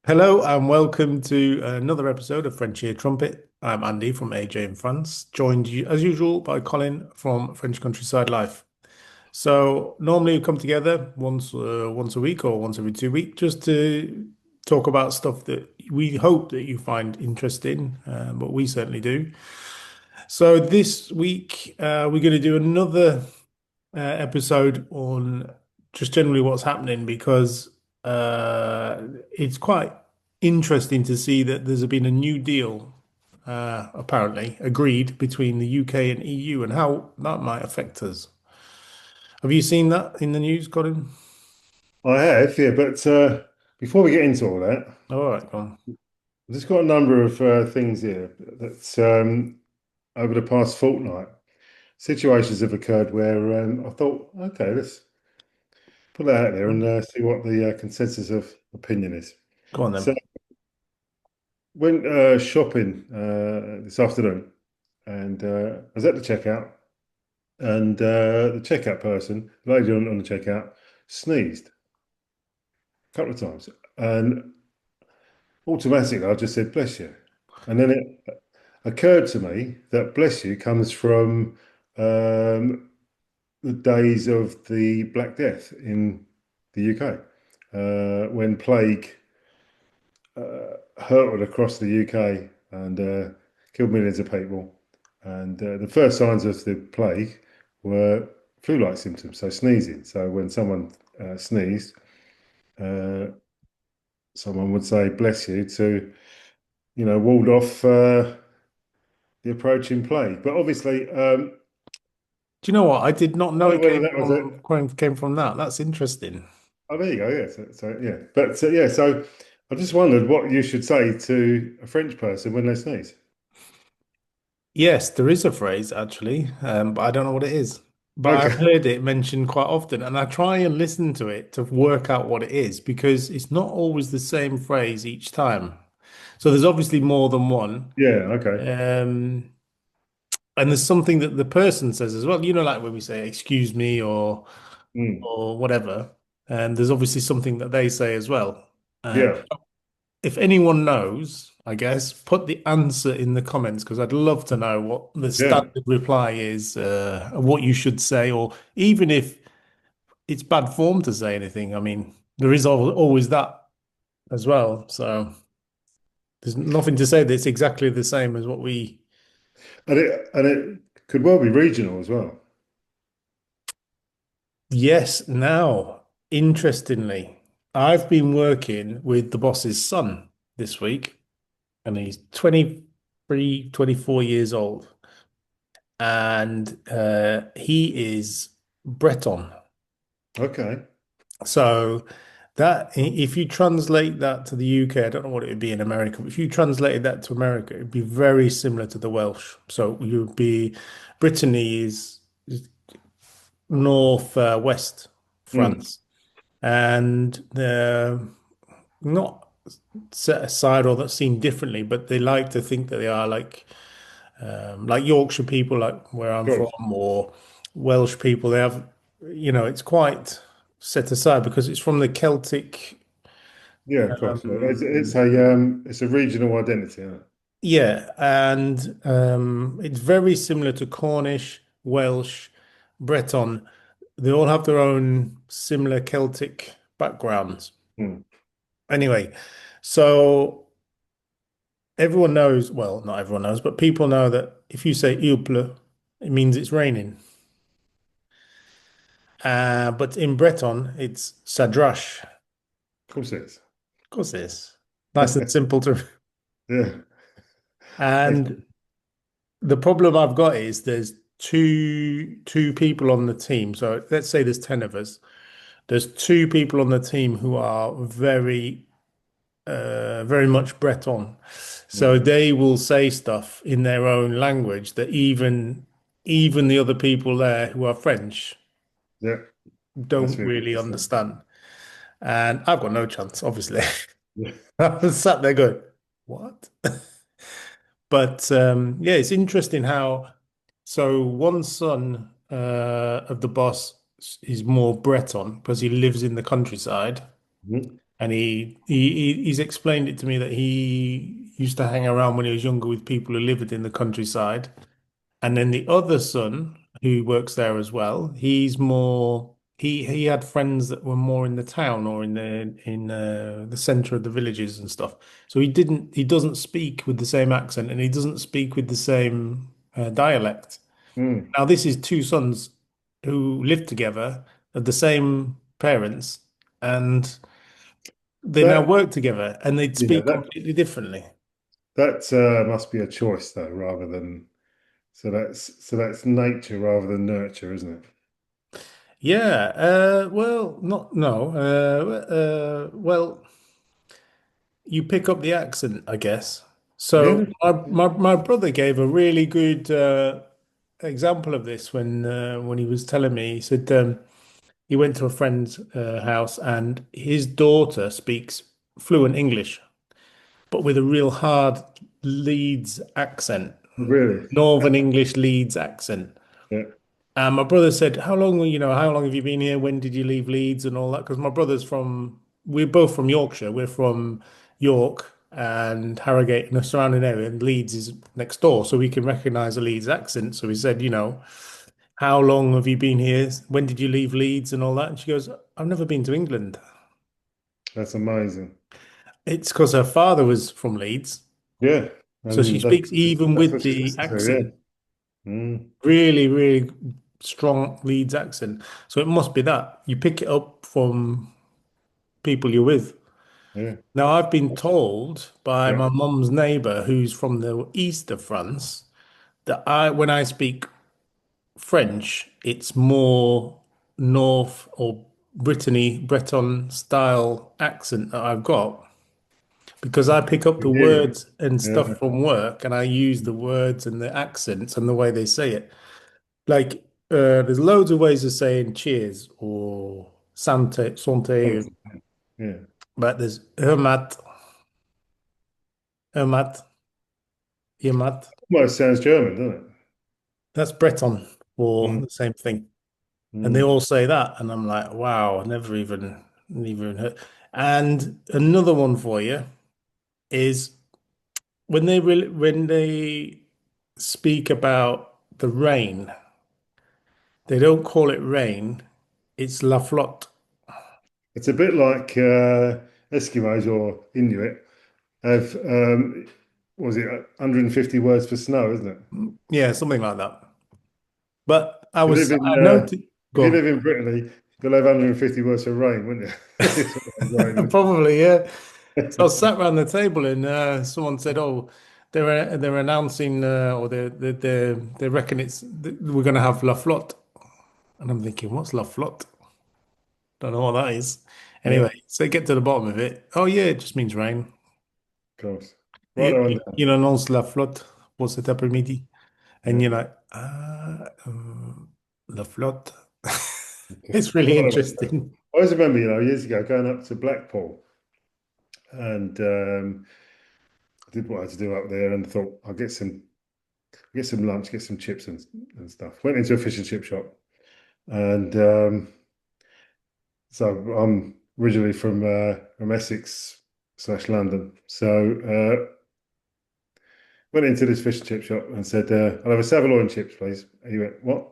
Hello and welcome to another episode of French Ear Trumpet. I'm Andy from AJ in France, joined as usual by Colin from French Countryside Life. So normally we come together once a week or once every 2 weeks just to talk about stuff that we hope that you find interesting, but we certainly do. So this week we're going to do another episode on just generally what's happening because it's quite interesting to see that there's been a new deal apparently agreed between the UK and EU and how that might affect us. Have you seen that in the news, Colin? I have, yeah, but before we get into all that, All right, go on. I've just got a number of things here that over the past fortnight, situations have occurred where I thought, okay, let's put that out there and see what the consensus of opinion is. Go on So, then. went shopping this afternoon, and I was at the checkout, and the checkout person, the lady on the checkout, sneezed a couple of times, and automatically I just said, "Bless you," and then it occurred to me that bless you comes from the days of the Black Death in the UK, when plague hurtled across the UK and killed millions of people. And the first signs of the plague were flu-like symptoms, so sneezing. So when someone sneezed, uh, someone would say "bless you" to, ward off the approaching plague. But obviously, Do you know what? I did not I know don't know it whether that was a. came from that. That's interesting. Oh, there you go. Yeah. So yeah. But yeah. So I just wondered what you should say to a French person when they sneeze. Yes, there is a phrase actually, but I don't know what it is. But I've Okay. heard it mentioned quite often, and I try and listen to it to work out what it is because it's not always the same phrase each time. So there's obviously more than one. Yeah. Okay. Um, and there's something that the person says as well. You know, like when we say "excuse me" Mm. or whatever, and there's obviously something that they say as well. And Yeah. if anyone knows, I guess, put the answer in the comments because I'd love to know what the Yeah. standard reply is, what you should say, or even if it's bad form to say anything. I mean, there is always that as well. So there's nothing to say that it's exactly the same as what we. And it could well be regional as well. Yes, now, interestingly, I've been working with the boss's son this week, and he's 23, 24 years old. And he is Breton. Okay. So if you translate that to the UK, I don't know what it would be in America, but if you translated that to America, it'd be very similar to the Welsh. So you'd be Brittany is north west Mm. France, and they're not set aside or that's seen differently, but they like to think that they are like Yorkshire people, like where I'm Of from, course. or Welsh people, they have, it's quite set aside because it's from the Celtic. Yeah. Of course. Yeah. It's Um, a regional identity. Isn't it? yeah, and it's very similar to Cornish, Welsh, Breton. They all have their own similar Celtic backgrounds. Mm. Anyway, so everyone knows, well, not everyone knows, but people know that if you say il pleut, it means it's raining. But in Breton, it's Sadrash. Of course it is. Of course, it is nice and simple to. Yeah. And Excellent. the problem I've got is there's two people on the team. So let's say there's 10 of us. There's two people on the team who are very much Breton. So Mm. they will say stuff in their own language that even the other people there who are French Yeah. That's don't really really interesting. understand. And I've got no chance, obviously. Yeah. I was sat there going, what? But yeah, it's interesting how so one son of the boss is more Breton because he lives in the countryside, Mhm. and he's explained it to me that he used to hang around when he was younger with people who lived in the countryside. And then the other son, who works there as well, he's more he had friends that were more in the town or in the center of the villages and stuff. So he doesn't speak with the same accent and he doesn't speak with the same dialect. Mm. Now this is two sons who live together of the same parents and they now That work together and they yeah, speak completely differently. that must be a choice though, rather than so that's nature rather than nurture, isn't it? Yeah, well, not no. Well, you pick up the accent, I guess. So Yeah, my brother gave a really good example of this when he was telling me. He said he went to a friend's house and his daughter speaks fluent English, but with a real hard Leeds accent, really. Northern English Leeds accent. Yeah, And my brother said, how long have you been here? When did you leave Leeds and all that? Because we're both from Yorkshire. We're from York and Harrogate and the surrounding area, and Leeds is next door. So we can recognize a Leeds accent. So he said, how long have you been here? When did you leave Leeds and all that? And she goes, I've never been to England. that's amazing. It's because her father was from Leeds. Yeah, So she and speaks even that's with what she the listens to. accent, Yeah, mm, really, really strong Leeds accent. So it must be that. You pick it up from people you're with. yeah, Now, I've been told by yeah. my mum's neighbour, who's from the east of France, that when I speak French, it's more North or Brittany, Breton style accent that I've got because I pick up the You hear it. words and stuff Yeah, from work and I use the words and the accents and the way they say it. Like, there's loads of ways of saying cheers or santé, yeah. but there's hermat, Yamat. Almost sounds German, doesn't That's Breton for it? the same thing. And they Mm. all say that. And I'm like, wow, never even heard. And another one for you is when they speak about the rain, they don't call it rain, it's la flotte. It's a bit like Eskimos or Inuit have, what was it, 150 words for snow, isn't it? Yeah, something like that. But You live in, I noticed, if you go live in Brittany, you'll have 150 words for rain, wouldn't you? It's always on. raining. Probably, yeah. So I sat around the table and someone said, "Oh, they're announcing or they reckon we're going to have La Flotte," and I'm thinking, "What's La Flotte? Don't know what that is." Yeah, Anyway, so get to the bottom of it. Oh yeah, it just means rain. of course. Right on down. Il annonce La Flotte pour cet après-midi, and Yeah. you're like, La Flotte. It's really Right on down. interesting. I always remember, years ago going up to Blackpool and I did what I had to do up there and thought I'll get some lunch, get some chips and stuff. Went into a fish and chip shop and so I'm originally from Essex slash London. So went into this fish and chip shop and said, I'll have a saveloy chips, please. And he went, what?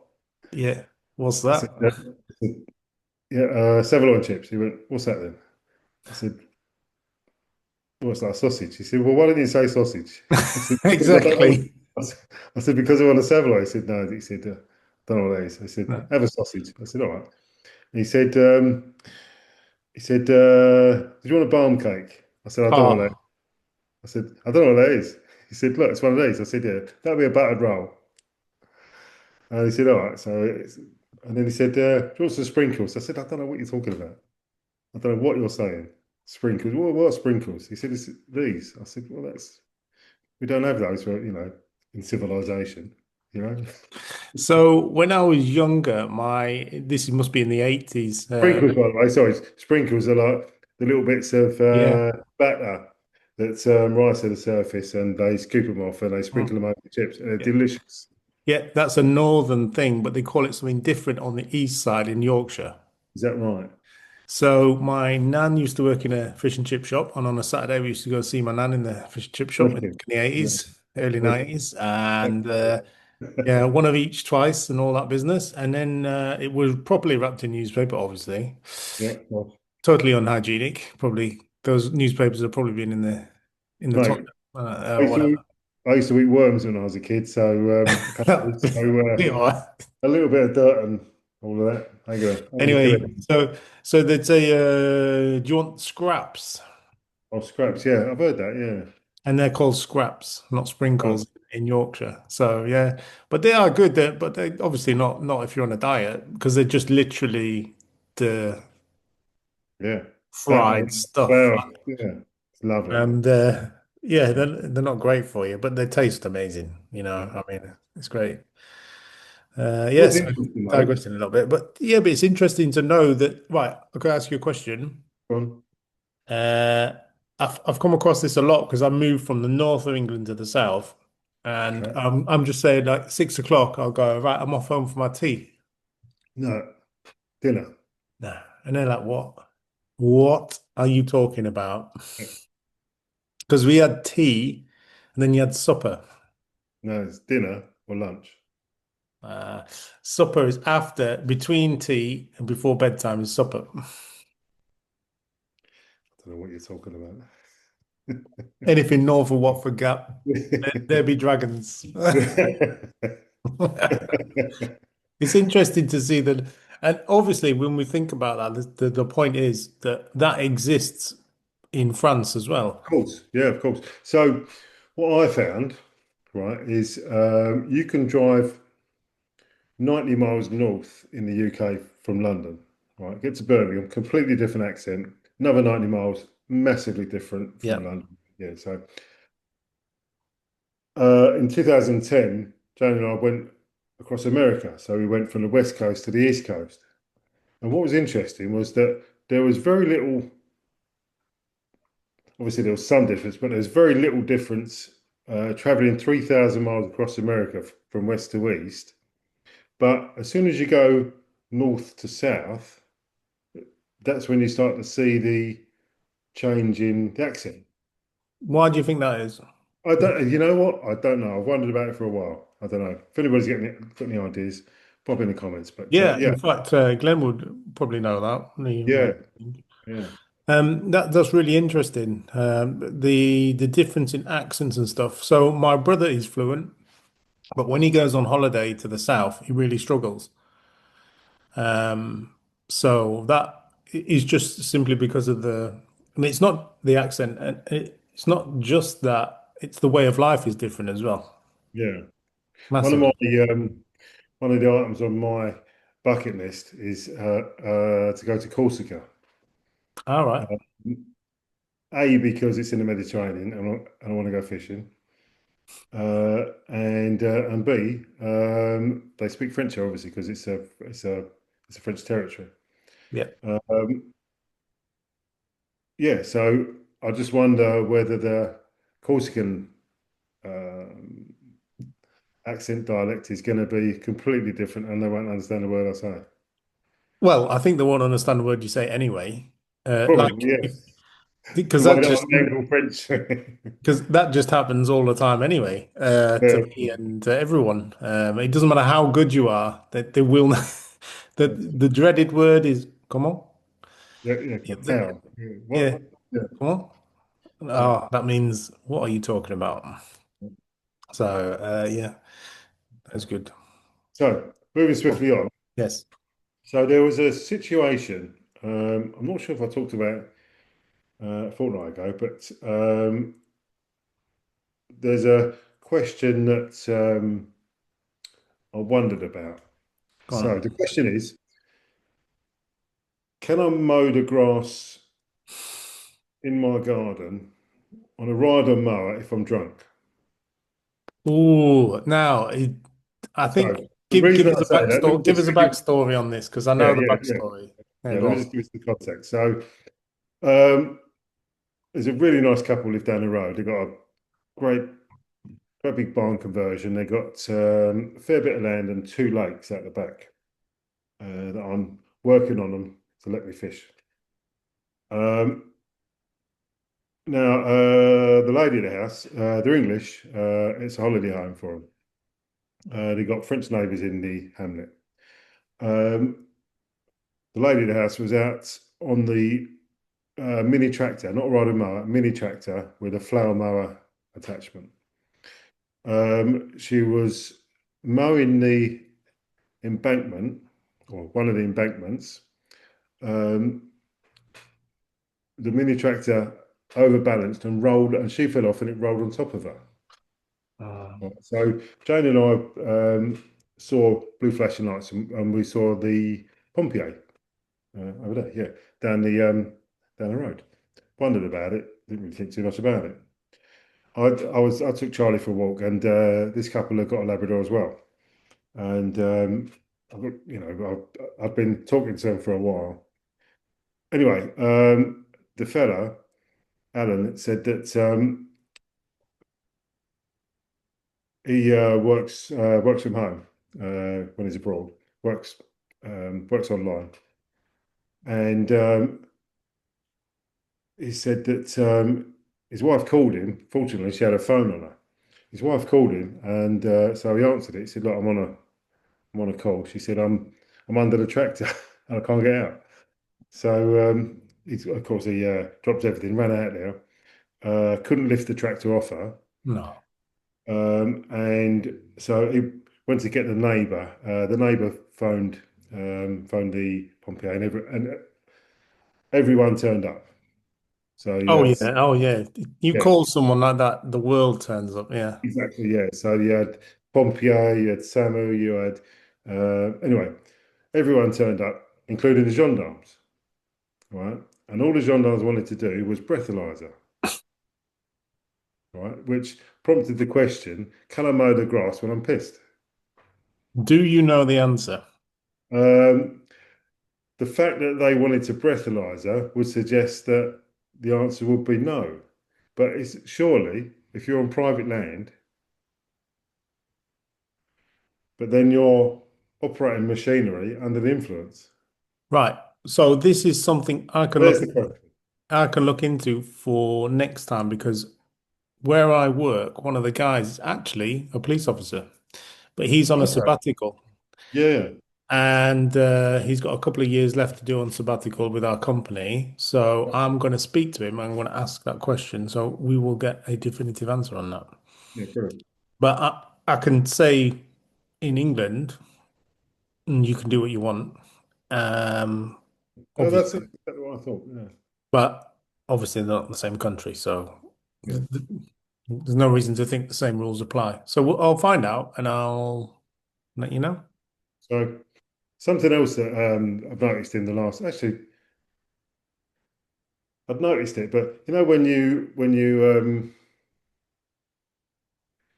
Yeah. What's I said, that? I said, yeah, saveloy chips. He went, what's that then? I said, what's that, sausage? He said, well, why didn't you say sausage? I said, because I don't know. Exactly. I said, because I want a saveloy. He said, no. He said, don't know what that is. I said, No. have a sausage. I said, all right. And he said, do you want a barm cake? I said, I don't know what that is. Oh. I said, I don't know what that is. He said, look, it's one of these. I said, yeah, that'll be a buttered roll. And he said, all right. And then he said, do you want some sprinkles? I said, I don't know what you're talking about. I don't know what you're saying. Sprinkles. What are sprinkles? He said, it's these. I said, well, we don't have those for, in civilization, you know. So when I was younger, this must be in the 80s. Sprinkles, by the way, sorry, sprinkles are like the little bits of Yeah. batter that rise to the surface and they scoop them off and they sprinkle Mm. them over the chips. And they're Yeah. delicious. Yeah, that's a northern thing, but they call it something different on the east side in Yorkshire. Is that right? So my nan used to work in a fish and chip shop, and on a Saturday we used to go see my nan in the fish and chip shop in Wicked. the Yeah, 80s, early wicked. 90s, and yeah, one of each twice and all that business. And then it was properly wrapped in newspaper, obviously. Yeah, well, Totally unhygienic. Probably those newspapers have probably been in the toilet, mate, I used to whatever. eat, I used to eat worms when I was a kid, so apparently, so Yeah. a little bit of dirt and all of that. I'm gonna kill Anyway, it. so they'd say, do you want scraps? Oh, scraps. Yeah, I've heard that. And they're called scraps, not Yeah, right. sprinkles in Yorkshire. So yeah, but they are good. But they obviously not if you're on a diet because they're just literally the Yeah, that fried and stuff. flour. Yeah, it's lovely. And yeah, they're not great for you, but they taste amazing. I mean, it's great. What's Yes, interesting though, digressing a little bit, but yeah, but it's interesting to know that. Right, I could ask you a question. go on. Uh, I've come across this a lot because I moved from the north of England to the south, and Okay. I'm just saying like 6 o'clock, I'll go right. I'm off home for my tea. No, dinner. No, and they're like, "What? What are you talking about?" Because we had tea, and then you had supper. No, it's dinner or lunch. Uh, Supper is after, between tea and before bedtime is supper. I don't know what you're talking Anything north of Watford Gap, there about. be dragons. It's interesting to see that, and obviously, when we think about that, the point is that that exists in France as well. Of course, yeah, of course. So, what I found, right, is you can drive 90 miles north in the UK from London, right? Get to Birmingham, completely different accent. Another 90 miles, massively different Yeah. from London. Yeah, so in 2010, Jane and I went across America. So we went from the West Coast to the East Coast. And what was interesting was that there was very little, obviously there was some difference, but there was very little difference traveling 3,000 miles across America from west to east. But as soon as you go north to south, that's when you start to see the change in the accent. Why do you think that is? I don't, you know what? I don't know. I've wondered about it for a while. I don't know. If anybody's got any ideas, pop in the comments. But Yeah, yeah, in fact, Glenn would probably know that. yeah, yeah, That's really interesting. The difference in accents and stuff. So my brother is fluent, but when he goes on holiday to the south, he really struggles. So that is just simply because of I mean, it's not the accent, and it's not just that, it's the way of life is different as well. yeah. One of my Massively. one of the items on my bucket list is to go to Corsica. All right. Uh, A, because it's in the Mediterranean and I want to go fishing. And B, they speak French here, obviously because it's a French territory. Yeah. Um, yeah, so I just wonder whether the Corsican um, accent dialect is going to be completely different and they won't understand a word I say. Well, I think they won't understand the word you say anyway. Like, Probably, yes. because The way that I'm learning French. that just happens all the time anyway, Yeah, to me and to everyone. It doesn't matter how good you are, that they will not. That the dreaded word is come on. yeah, Yeah, how? Yeah. yeah, Yeah, come on. yeah. Oh, that means what are you talking about? So, yeah, that's good. So, moving Cool. swiftly on. Yes. So, there was a situation, I'm not sure if I talked about a fortnight ago, but there's a question that I wondered about. Go So, on. the question is, can I mow the grass in my garden on a rider mower if I'm drunk? Ooh, now I think So, the reason give that us I a say that, let me backstory. Give just us a give you, backstory on this because I yeah, know the yeah, yeah, backstory. Yeah, yeah, go let me on. just give you some context. So, um, there's a really nice couple live down the road. They've got a great, great big barn conversion. They've got a fair bit of land and two lakes out the back that I'm working on them to let me fish. Um, Now, the lady of the house, they're English. It's a holiday home for them. They got French neighbours in the hamlet. Um, the lady of the house was out on the mini tractor, not a riding mower, mini tractor with a flower mower attachment. She was mowing the embankment, or one of the embankments. Um, the mini tractor overbalanced and rolled, and she fell off, and it rolled on top of her. Mm. Right. So Jane and I saw blue flashing lights, and we saw the Pompier over there, yeah, down the road. Wondered about it. Didn't really think too much about it. I took Charlie for a walk, and this couple have got a Labrador as well. And I've been talking to them for a while. Anyway, the fella Alan said that he works from home when he's abroad. Works works online, and he said that his wife called him. Fortunately, she had a phone on her. His wife called him, and so he answered it. He said, "Look, I'm on a call." She said, I'm under the tractor and I can't get out." So of course he dropped everything, ran out there, couldn't lift the tractor off her, No. and so he went to get the neighbour. The neighbour phoned the Pompeii, and everyone turned up. So you Oh had, yeah. Oh yeah. You yeah, call someone like that, the world turns up. Yeah. exactly, yeah. So you had Pompeii, you had Samu, you had anyway, everyone turned up, including the gendarmes, right? And all the gendarmes wanted to do was breathalyzer, right? Which prompted the question, can I mow the grass when I'm pissed? Do you know the answer? Um, the fact that they wanted to breathalyzer would suggest that the answer would be no. But it's surely, if you're on private land, but then you're operating machinery under the influence. Right. So this is something There's the question. I can look into for next time because where I work, one of the guys is actually a police officer, but he's on a Okay. sabbatical Yeah. and he's got a couple of years left to do on sabbatical with our company. So I'm going to speak to him. I'm going to ask that question. So we will get a definitive answer on that. Yeah, brilliant. But I can say in England, you can do what you want. Um, Oh, that's obviously, exactly what I thought. Yeah. but obviously they're not in the same country. So Yeah. there's no reason to think the same rules apply. So I'll find out and I'll let you know. So something else that I've noticed in the last, actually, I've noticed it, but you know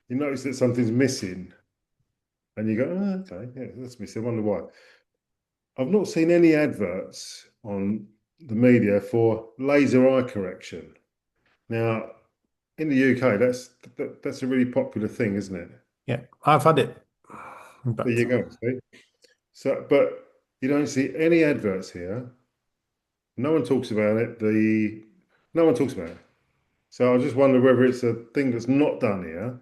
you notice that something's missing, and you go, oh, okay, yeah, that's missing. I wonder why. I've not seen any adverts on the media for laser eye correction. Now, in the UK, that's a really popular thing, isn't it? Yeah, I've had it, There but you go. See? So, but you don't see any adverts here. No one talks about it. No one talks about it. So I just wonder whether it's a thing that's not done here,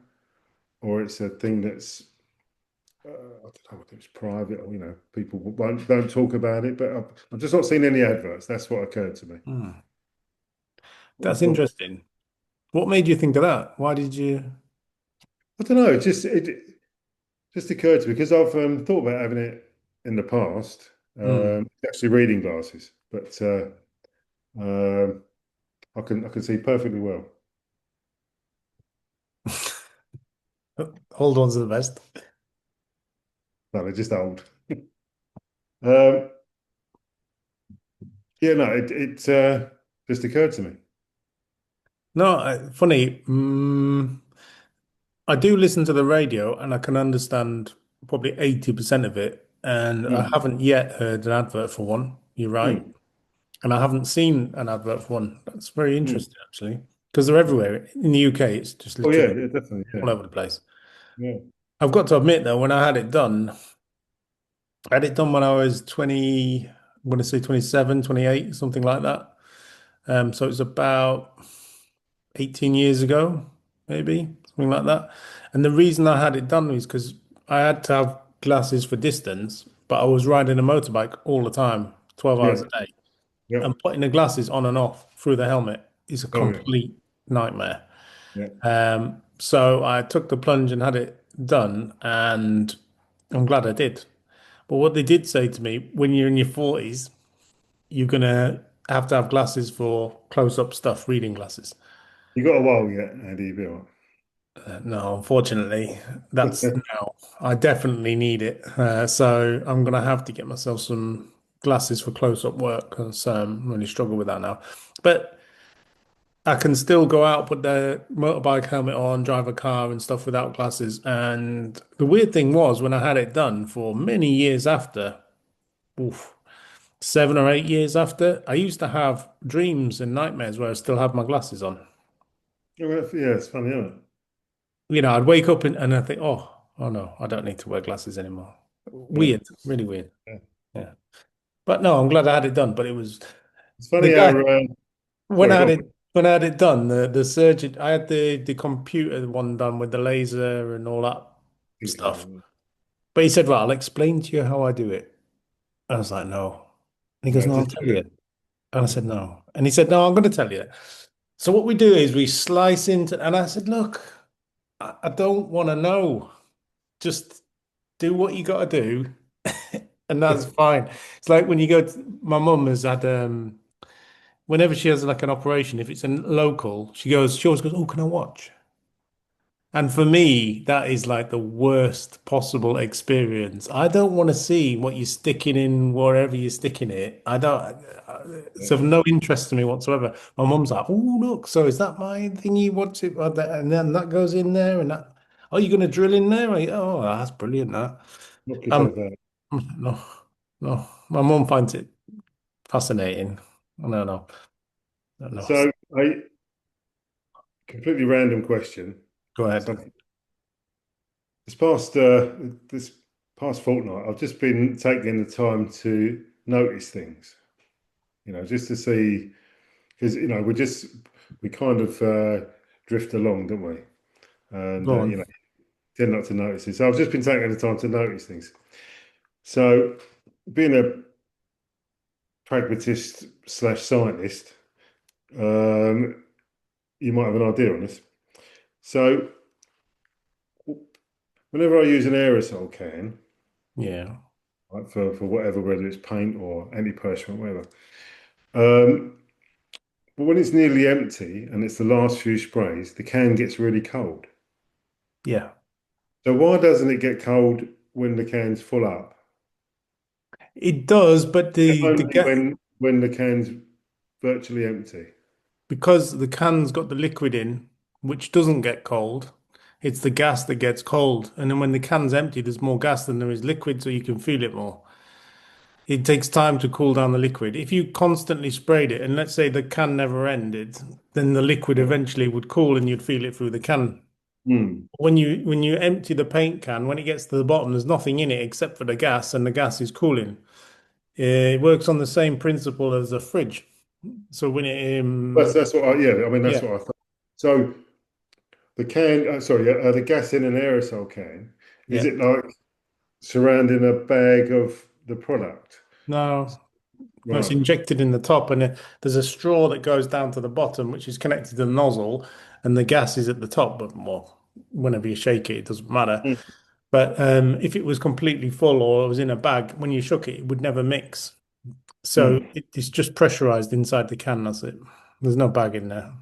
or it's a thing that's I don't know whether it's private or people won't don't talk about it. But I've just not seen any adverts. That's what occurred to me. hmm, What are your that's thoughts? interesting. What made you think of that? Why did you? I don't know. It just occurred to me because I've thought about having it in the past. Hmm. Actually, reading glasses, but um, I can see perfectly well. Hold on to the best. No, they're just old. Um, yeah, no, it just occurred to me. No, funny. I do listen to the radio and I can understand probably 80% of it. And I Mm. haven't yet heard an advert for one. You're right. Mm. And I haven't seen an advert for one. That's very Mm. interesting, actually, because they're everywhere. In the UK, it's just Oh yeah, literally yeah, definitely, yeah, all over the place. yeah. I've got to admit, though, when I had it done, I had it done when I was 20, I'm going to say 27, 28, something like that. So it's about 18 years ago, maybe something like that. And the reason I had it done was because I had to have glasses for distance, but I was riding a motorbike all the time, 12 Yeah. hours a day. Yeah. And putting the glasses on and off through the helmet is a Oh, yeah. complete nightmare. Yeah. So I took the plunge and had it done, and I'm glad I did. But what they did say to me, when you're in your 40s, you're gonna have to have glasses for close-up stuff, reading glasses. You got a while yet, Andy, you'll be all No, unfortunately, that's right. no. I definitely need it. So I'm gonna have to get myself some glasses for close-up work because I really struggle with that now. But I can still go out, put the motorbike helmet on, drive a car and stuff without glasses. And the weird thing was when I had it done for many years after, oof, 7 or 8 years after, I used to have dreams and nightmares where I still had my glasses on. Yeah, yeah, it's funny, isn't it? I'd wake up and I think, oh no, I don't need to wear glasses anymore. Yeah. Weird, really weird. Yeah. Yeah. But no, I'm glad I had it done. But it was It's the funny how, guy when sorry, I go had on. it when I had it done, the surgeon I had the computer one done with the laser and all that Think about stuff. it. But he said, "Well, I'll explain to you how I do it." I was like, "No." And he goes, No, "No, I'll just tell do you." it. And I said, "No." And he said, "No, I'm going to tell you." So what we do is we slice into, and I said, "Look, I don't want to know. Just do what you got to do, and that's fine." It's like when you go to, my mum has had whenever she has like an operation, if it's a local, she always goes, "Oh, can I watch?" And for me, that is like the worst possible experience. I don't want to see what you're sticking in wherever you're sticking it. I don't, Yeah. it's of no interest to me whatsoever. My mum's like, "Oh, look, so is that my thingy? What's it?" And then that goes in there and that, "Oh, you're going to drill in there?" Oh, that's brilliant, that. Knock Um, yourself out. no, no, my mum finds it fascinating. I don't know. I don't know. So, a completely random question. Go ahead. Something this past this past fortnight, I've just been taking the time to notice things. Just to see because we kind of drift along, don't we? And Go on. tend not to notice it. So I've just been taking the time to notice things. So, being a pragmatist slash scientist, um, you might have an idea on this. So, whenever I use an aerosol can, Yeah. right, for whatever, whether it's paint or antiperspirant, whatever, um, but when it's nearly empty and it's the last few sprays, the can gets really cold. Yeah. So why doesn't it get cold when the can's full up? It does, but the Only ga when the can's virtually empty. because the can's got the liquid in, which doesn't get cold, it's the gas that gets cold. And then when the can's empty, there's more gas than there is liquid, so you can feel it more. It takes time to cool down the liquid. If you constantly sprayed it, and let's say the can never ended, then the liquid eventually would cool and you'd feel it through the can. Hmm. When you empty the paint can, when it gets to the bottom, there's nothing in it except for the gas, and the gas is cooling. It works on the same principle as a fridge. So when it That's what yeah, I mean that's yeah. what I thought. So the can, sorry, the gas in an aerosol can, is Yeah. it like surrounding a bag of the product? No, no, it's Right. injected in the top, and there's a straw that goes down to the bottom, which is connected to the nozzle, and the gas is at the top. But well, whenever you shake it, it doesn't matter. Mm. But if it was completely full or it was in a bag, when you shook it, it would never mix. So Mm. it's just pressurized inside the can. That's it. There's no bag in there.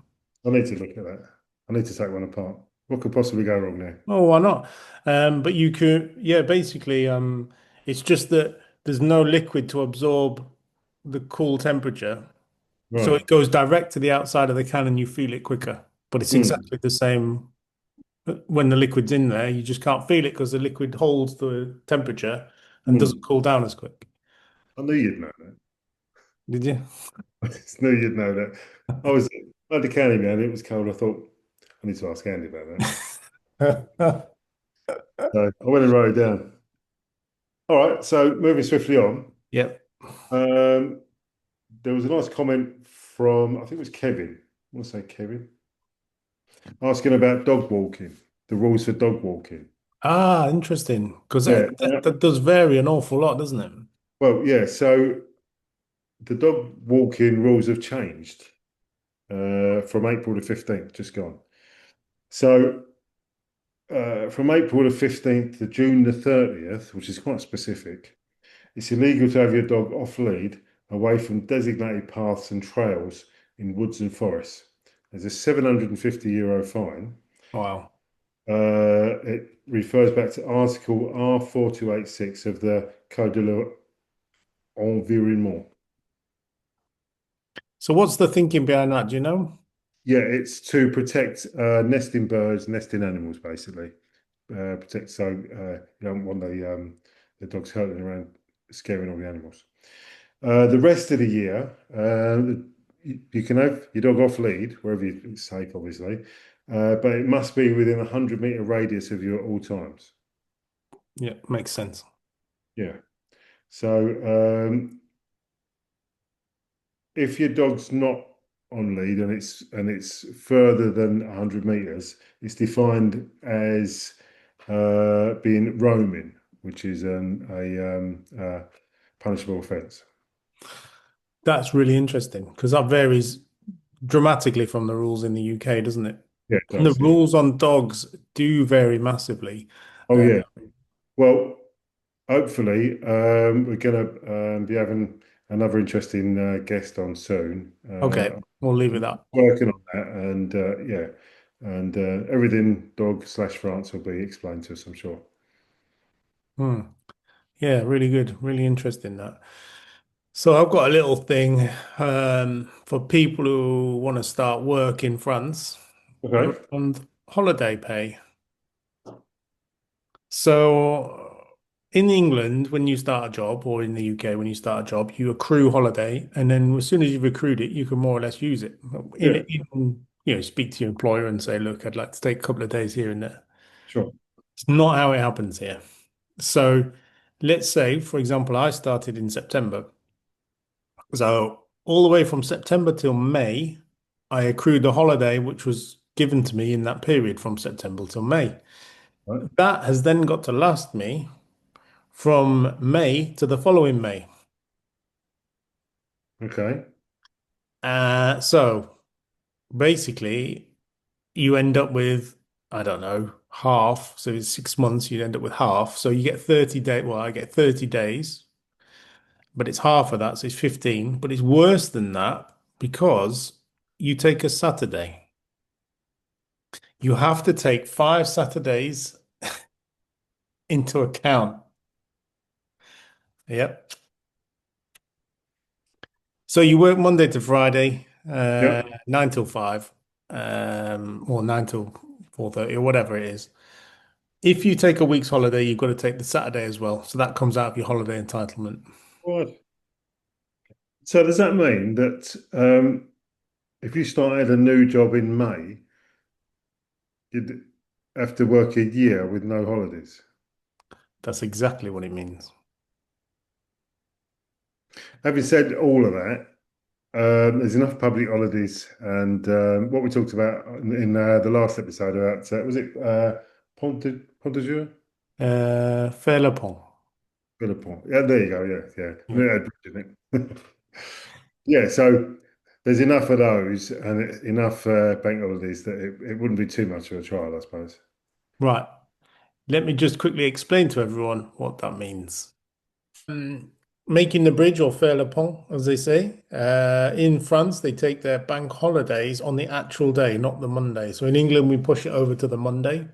I need to look at that. I need to take one apart. What could possibly go wrong there? Oh, why not? But you could, yeah, basically, it's just that there's no liquid to absorb the cool temperature. So Right. it goes direct to the outside of the can and you feel it quicker. But it's Mm. exactly the same when the liquid's in there. You just can't feel it because the liquid holds the temperature and doesn't Mm. cool down as quick. I knew you'd know that. Did you? I just knew you'd know that. I was at the canning man. It was cold. I thought I need to ask Andy about that. So I went and wrote it down. All right. So moving swiftly on. Yep. Um, there was a nice comment from, I think it was Kevin. I want to say Kevin, asking about dog walking, the rules for dog walking. Ah, interesting. Because Yeah. that does vary an awful lot, doesn't it? Well, yeah. So the dog walking rules have changed from April the 15th, just gone. So from April the 15th to June the 30th, which is quite specific, it's illegal to have your dog off lead away from designated paths and trails in woods and forests. There's a €750 fine. Wow. It refers back to Article R4286 of the Code de l'Environnement. So what's the thinking behind that? Do you know? Yeah, it's to protect nesting birds, nesting animals, basically. Protect so you don't want the dogs hurting around, scaring all the animals. The rest of the year, you can have your dog off lead wherever it's safe, obviously, but it must be within a 100-meter radius of you at all times. Yeah, makes sense. Yeah. So if your dog's not on lead and it's further than 100 meters, it's defined as being roaming, which is a punishable offence. That's really interesting because that varies dramatically from the rules in the UK, doesn't it? Yeah, it And the does. Yeah. rules on dogs do vary massively. Oh Uh, yeah. Well, hopefully we're going to be having another interesting guest on soon. okay, we'll leave it I'm that. working on that, and yeah, and everything dog slash France will be explained to us, I'm sure. Hmm. Yeah, really good, really interesting that. So I've got a little thing for people who want to start work in France Okay. around holiday pay. So in England, when you start a job, or in the UK, when you start a job, you accrue holiday, and then as soon as you've accrued it, you can more or less use it. Yeah, Speak to your employer and say, "Look, I'd like to take a couple of days here and there." sure. It's not how it happens here. So let's say, for example, I started in September. So all the way from September till May, I accrued the holiday which was given to me in that period from September till May. Right. That has then got to last me from May to the following May. Okay. So basically, you end up with, I don't know, half. So it's 6 months, you end up with half. So you get 30 days. Well, I get 30 days, but it's half of that. So it's 15. But it's worse than that because you take a Saturday. You have to take 5 Saturdays into account. Yep. So you work Monday to Friday, Yep. 9 till 5, or 9 till 4:30, or whatever it is. If you take a week's holiday, you've got to take the Saturday as well. So that comes out of your holiday entitlement. Right. So does that mean that if you started a new job in May, you'd have to work a year with no holidays? That's exactly what it means. Having said all of that, there's enough public holidays, and what we talked about in the last episode about was it Pontajour? Fair le pont. Philippine. Yeah, there you go. Yeah, yeah. Yeah. Yeah, didn't it? Yeah, so there's enough of those and enough bank holidays that it wouldn't be too much of a trial, I suppose. Right. Let me just quickly explain to everyone what that means. Making the bridge, or faire le pont, as they say. In France, they take their bank holidays on the actual day, not the Monday. So in England, we push it over to the Monday.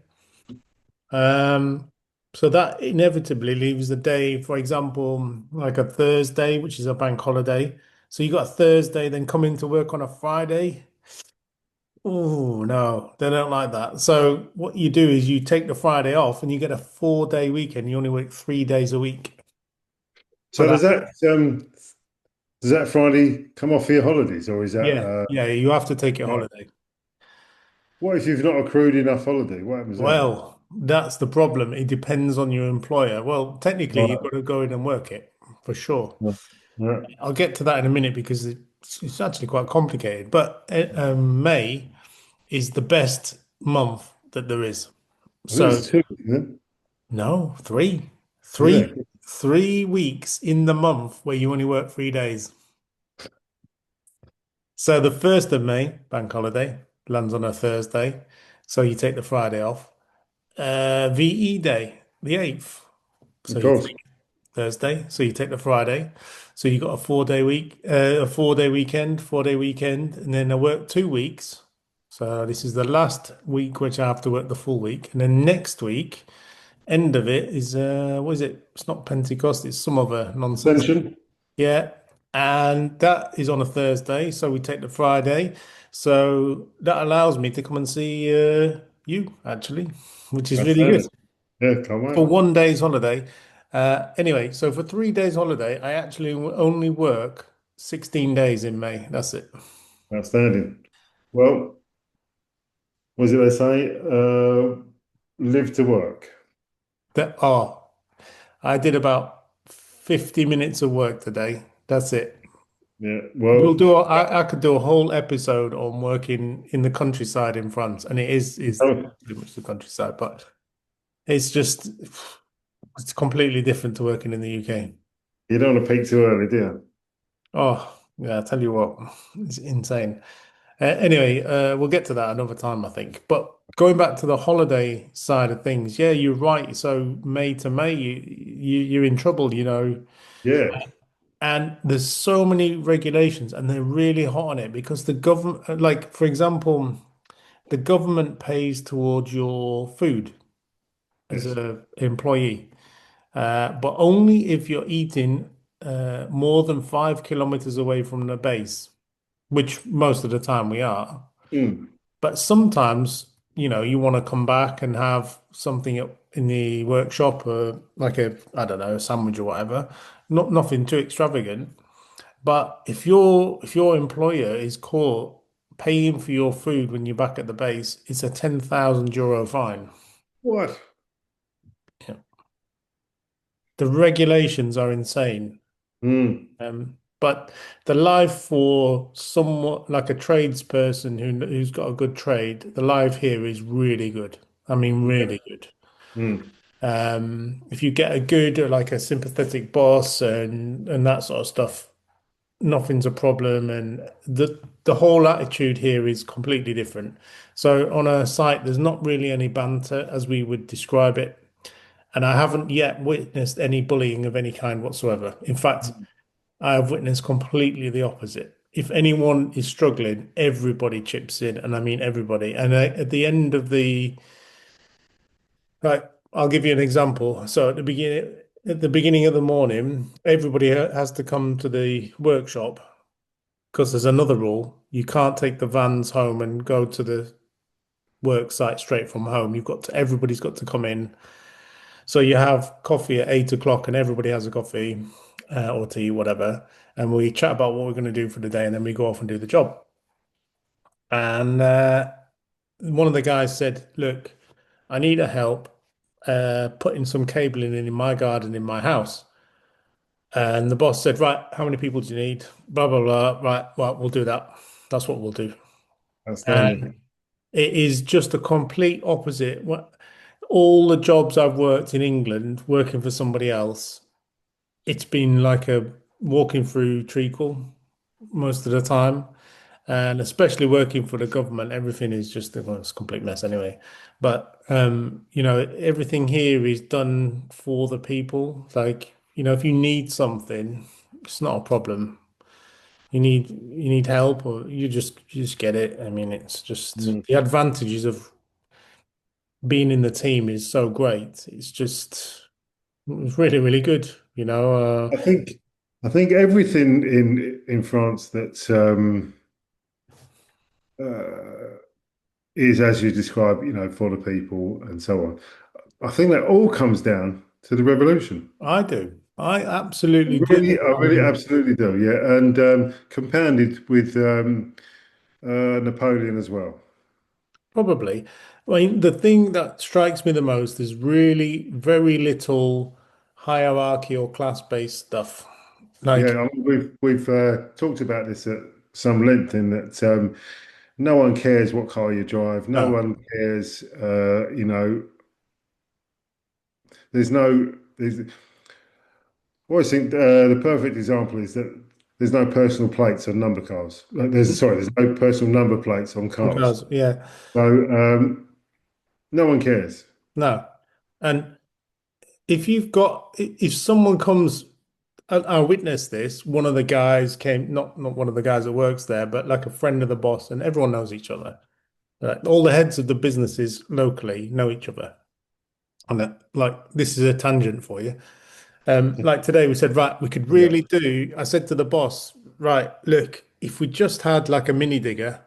Um, so that inevitably leaves the day, for example, like a Thursday, which is a bank holiday. So you got a Thursday, then come into work on a Friday. Oh, no, they don't like that. So what you do is you take the Friday off and you get a 4-day weekend. You only work 3 days a week for So that. does that Friday come off for your holidays, or is that Yeah, yeah, you have to take your yeah. holiday. What if you've not accrued enough holiday? What happens then? Well, that's the problem. It depends on your employer. Well, technically, you've Right. got to go in and work it for sure. Yeah. Yeah. I'll get to that in a minute because it's actually quite complicated. But May is the best month that there is. I think So it's two, isn't no, it? three, Yeah. 3 weeks in the month where you only work 3 days. So the 1st of May, bank holiday, lands on a Thursday. So you take the Friday off. VE Day, the 8th. So Of you course. take Thursday. So you take the Friday. So you got a 4 day week, a 4 day weekend, 4 day weekend, and then I work 2 weeks. So this is the last week which I have to work the full week. And then next week, end of it is what is it? It's not Pentecost, it's some other nonsense. Ascension. Yeah. And that is on a Thursday. So we take the Friday. So that allows me to come and see you actually, which is really good Outstanding. Yeah, can't wait. for one day's holiday. Anyway, so for 3 days holiday, I actually only work 16 days in May. That's it. Outstanding. Well, what is it they say? Live to work. That I did about 50 minutes of work today. That's it. Yeah. We'll Well, do I could do a whole episode on working in the countryside in France, and it is oh, pretty much the countryside, but it's just it's completely different to working in the UK. you don't want to peak too early, do you? Oh, yeah, I tell you what, it's insane. Anyway, we'll get to that another time, I think. But going back to the holiday side of things, yeah, you're right. So May to May, you're in trouble, Yeah. and there's so many regulations, and they're really hot on it because the government, like for example, the government pays towards your food as Yes. a employee, but only if you're eating more than 5 kilometers away from the base, which most of the time we are. Mm. But sometimes, you want to come back and have something in the workshop, like I don't know, a sandwich or whatever. Not nothing too extravagant. But if your employer is caught paying for your food when you're back at the base, it's a 10,000 euro fine. What? Yeah. The regulations are insane. Mm. But the life for somewhat like a tradesperson who's got a good trade, the life here is really good. I mean, Yeah. really good. Mm. If you get a good, like a sympathetic boss and that sort of stuff, nothing's a problem. And the whole attitude here is completely different. So on a site, there's not really any banter as we would describe it. And I haven't yet witnessed any bullying of any kind whatsoever. In fact, I have witnessed completely the opposite. If anyone is struggling, everybody chips in, and I mean everybody. And at the end of right, I'll give you an example. So at the beginning of the morning, everybody has to come to the workshop because there's another rule. You can't take the vans home and go to the work site straight from home. Everybody's got to come in. So you have coffee at 8 o'clock, and everybody has a coffee or tea, whatever, and we chat about what we're going to do for the day, and then we go off and do the job. And one of the guys said, "Look, I need a help putting some cabling in my garden in my house." And the boss said, "Right, how many people do you need? Blah blah blah. Right, well, we'll do that. That's what we'll do." Outstanding. And it is just a complete opposite. All the jobs I've worked in England, working for somebody else, it's been like a walking through treacle most of the time. And especially working for the government, everything is just well, it's a complete mess anyway. But everything here is done for the people. Like, if you need something, it's not a problem. You need help, or you just get it. I mean, it's just Mm. the advantages of being in the team is so great. It's really, really good, I think I think everything in France that uh, is as you describe, for the people and so on. I think that all comes down to the revolution. I do. I absolutely do. I really absolutely do. Yeah, and compounded with Napoleon as well. Probably. I mean, the thing that strikes me the most is really very little hierarchy or class-based stuff. Yeah, Like, I mean, we've talked about this at some length in that no one cares what car you drive. No No, one cares. There's no. There's, I always think the perfect example is that there's no personal plates on number cars. There's no personal number plates on cars. because yeah, So no one cares. no. And if someone comes, I witnessed this. One of the guys came, not one of the guys that works there, but like a friend of the boss, and everyone knows each other. All the heads of the businesses locally know each other. And like this is a tangent for you. Like today, we said, right, we could Yeah. really do. I said to the boss, right, look, if we just had like a mini digger,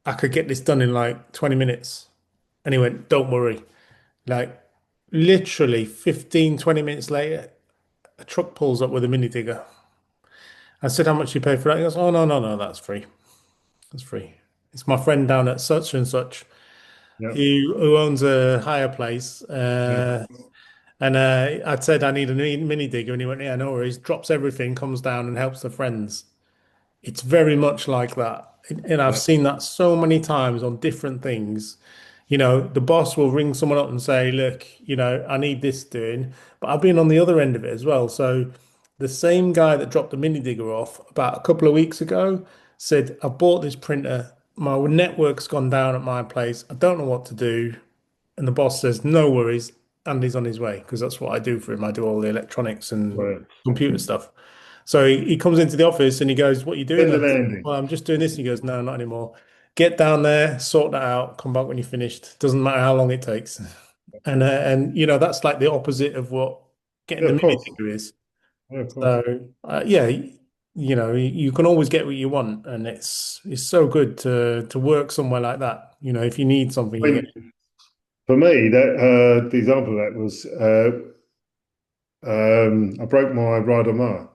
I could get this done in like 20 minutes. And he went, don't worry. Like literally 15, 20 minutes later, a truck pulls up with a mini digger. I said, how much do you pay for that? He goes, oh, no, no, no, that's free. That's free. It's my friend down at such and such Yeah. who owns a hire place. Yeah. And I said, I need a mini digger. And he went, yeah, no worries. Drops everything, comes down and helps the friends. It's very much like that. And I've Yeah. seen that so many times on different things. The boss will ring someone up and say, look, I need this doing. But I've been on the other end of it as well. So the same guy that dropped the mini digger off about a couple of weeks ago said, I bought this printer. My network's gone down at my place. I don't know what to do. And the boss says, no worries. Andy's on his way because that's what I do for him. I do all the electronics and Well, computer stuff. So he comes into the office and he goes, what are you doing? bend I and said, Andy. well, I'm just doing this. And he goes, no, not anymore. Get down there, sort that out, come back when you're finished. Doesn't matter how long it takes. And that's like the opposite of what getting Yeah, the of mini course. digger is. Yeah, of course. So yeah, you can always get what you want, and it's so good to work somewhere like that. If you need something, I you get. mean, for me, that the example of that was I broke my rider mower.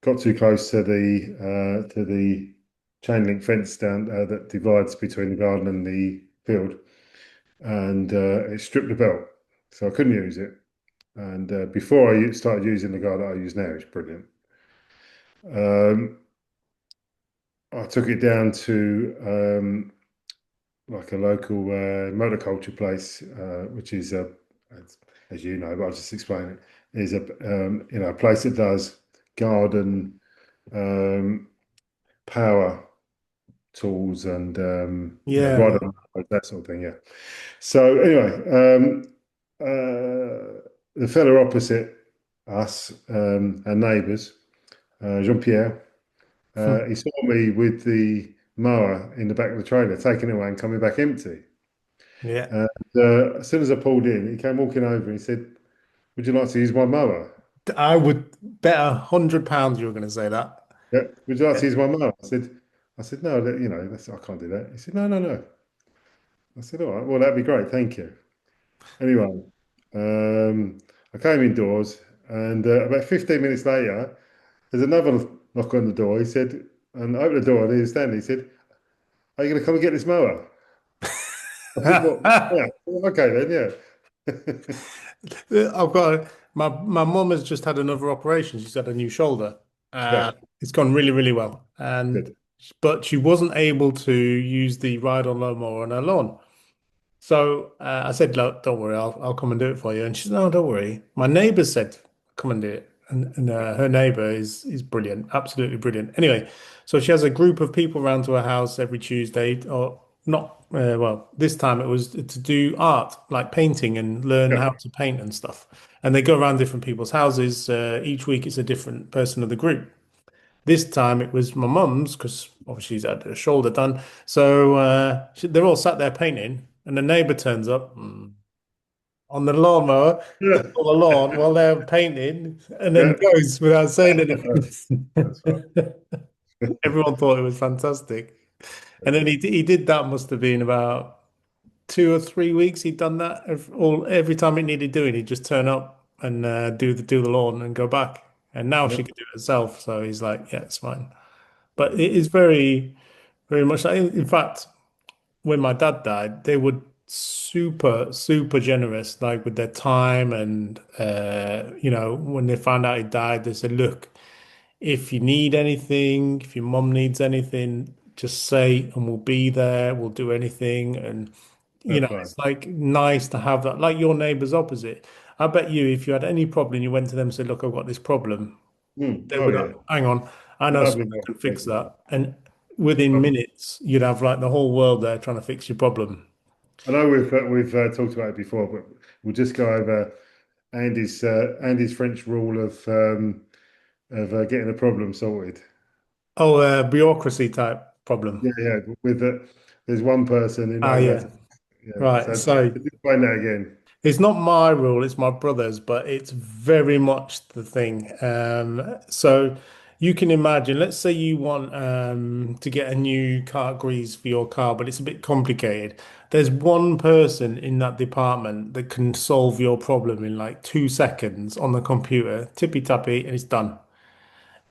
Got too close to the chain link fence down that divides between the garden and the field, and it stripped the belt, so I couldn't use it. And before I started using the guy that I use now, it's brilliant. Um, I took it down to like a local motorculture place, which is as you know, but I'll just explain it. Is a place that does garden um, power tools and Yeah, right yeah. on that sort of thing. Yeah. So anyway, the fella opposite us, our neighbours, Jean-Pierre, he saw me with the mower in the back of the trailer, taking it away and coming back empty. Yeah. And as soon as I pulled in, he came walking over and he said, "Would you like to use my mower?" I would bet £100 you were going to say that. Yeah. Would you like to use my mower? I said, no, I can't do that. He said, no, no, no. I said, all right, well, that'd be great. Thank you. Anyway, um, I came indoors and about 15 minutes later, there's another knock on the door. He said, and I opened the door and he was standing. He said, are you going to come and get this mower? I said, well, yeah, okay then, yeah. I've got my mum has just had another operation. She's had a new shoulder. Yeah, It's gone really, really well. And good. but she wasn't able to use the ride on lawnmower on her lawn. So I said, look, don't worry, I'll come and do it for you. And she said, no, don't worry. My neighbour said, come and do it. And her neighbour is brilliant, absolutely brilliant. Anyway, so she has a group of people around to her house every Tuesday, or not, well, this time it was to do art, like painting and learn Yeah, how to paint and stuff. And they go around different people's houses. Each week it's a different person of the group. This time it was my mum's because obviously she's had her shoulder done. So they're all sat there painting, and the neighbour turns up on the lawnmower, yeah, does all the lawn while they're painting, and then yeah. goes without saying anything. That's fine. Everyone thought it was fantastic. And then he did that must have been about 2 or 3 weeks. He'd done that every time it needed doing. He'd just turn up and do the lawn and go back. And now Yeah, she could do it herself. So he's like, yeah, it's fine. But it is very, very much like, in fact, when my dad died, they were super, super generous, like with their time. And when they found out he died, they said, look, If you need anything, if your mum needs anything, just say and we'll be there. We'll do anything. And, Fair play. it's like nice to have that, like your neighbours opposite. I bet you, if you had any problem, you went to them and said, look, I've got this problem. They Oh would, yeah, hang on, I know lovely someone that work can fix person. that. And within Oh, minutes, you'd have like the whole world there trying to fix your problem. I know we've talked about it before, but we'll just go over Andy's French rule of getting a problem sorted. Oh, bureaucracy type problem. Yeah, yeah. There's one person who Ah, knows how yeah. to. Yeah. Right. So So just explain that again. it's not my rule, it's my brother's, but it's very much the thing. So you can imagine, let's say you want to get a new car grease for your car, but it's a bit complicated. There's one person in that department that can solve your problem in like 2 seconds on the computer, tippy tappy, and it's done.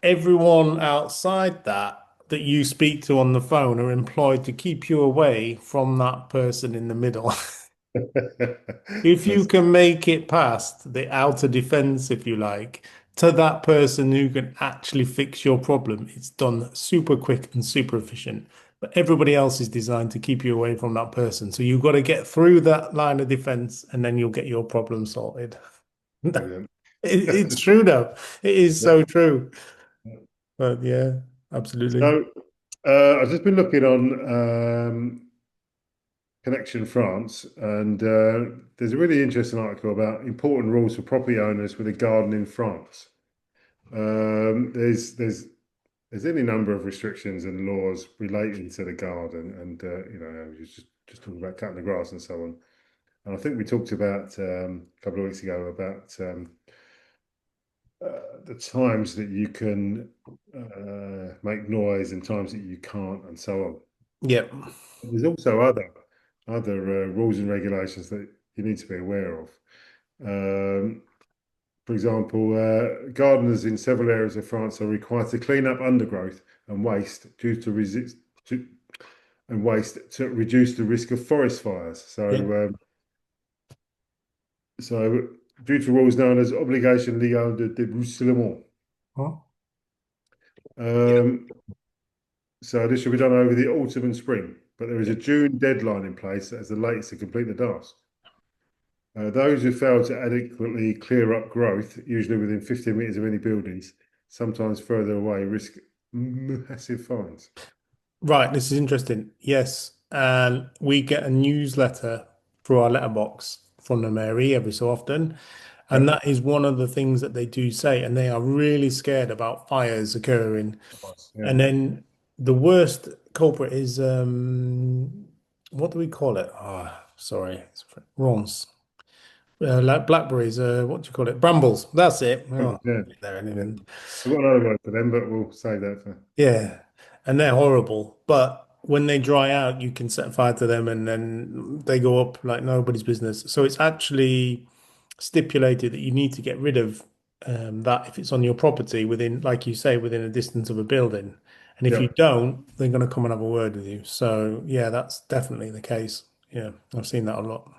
Everyone outside that you speak to on the phone are employed to keep you away from that person in the middle. If you That's can make it past the outer defense, if you like, to that person who can actually fix your problem, it's done super quick and super efficient. But everybody else is designed to keep you away from that person. So you've got to get through that line of defense and then you'll get your problem sorted. brilliant. It's true though. It is Yeah. so true. But yeah, absolutely. So I've just been looking on Connection France, and there's a really interesting article about important rules for property owners with a garden in France. There's any number of restrictions and laws relating to the garden, and you're just talking about cutting the grass and so on. And I think we talked about a couple of weeks ago about the times that you can make noise and times that you can't, and so on. Yep. There's also other rules and regulations that you need to be aware of. Um, for example, gardeners in several areas of France are required to clean up undergrowth and waste due to resist to and waste to reduce the risk of forest fires. Yep. So due to rules known as obligation légale de débroussaillement. Huh? Um, so this should be done over the autumn and spring, but there is a June deadline in place as the latest to complete the task. Those who fail to adequately clear up growth, usually within 15 meters of any buildings, sometimes further away, risk massive fines. Right, this is interesting. Yes, and we get a newsletter through our letterbox from the Mary every so often, and Yep. that is one of the things that they do say, and they are really scared about fires occurring. Nice. Yeah. And then the worst culprit is what do we call it? Oh, sorry, it's ronce. Like blackberries, what do you call it? Brambles. That's it. Oh, Yeah. there Yeah. anything. I've got another word for them, but we'll save that for. Yeah, and they're horrible. But when they dry out, you can set fire to them and then they go up like nobody's business. So it's actually stipulated that you need to get rid of that if it's on your property within, like you say, within a distance of a building. And if you Yep. don't, they're going to come and have a word with you. So yeah, that's definitely the case. Yeah, I've seen that a lot.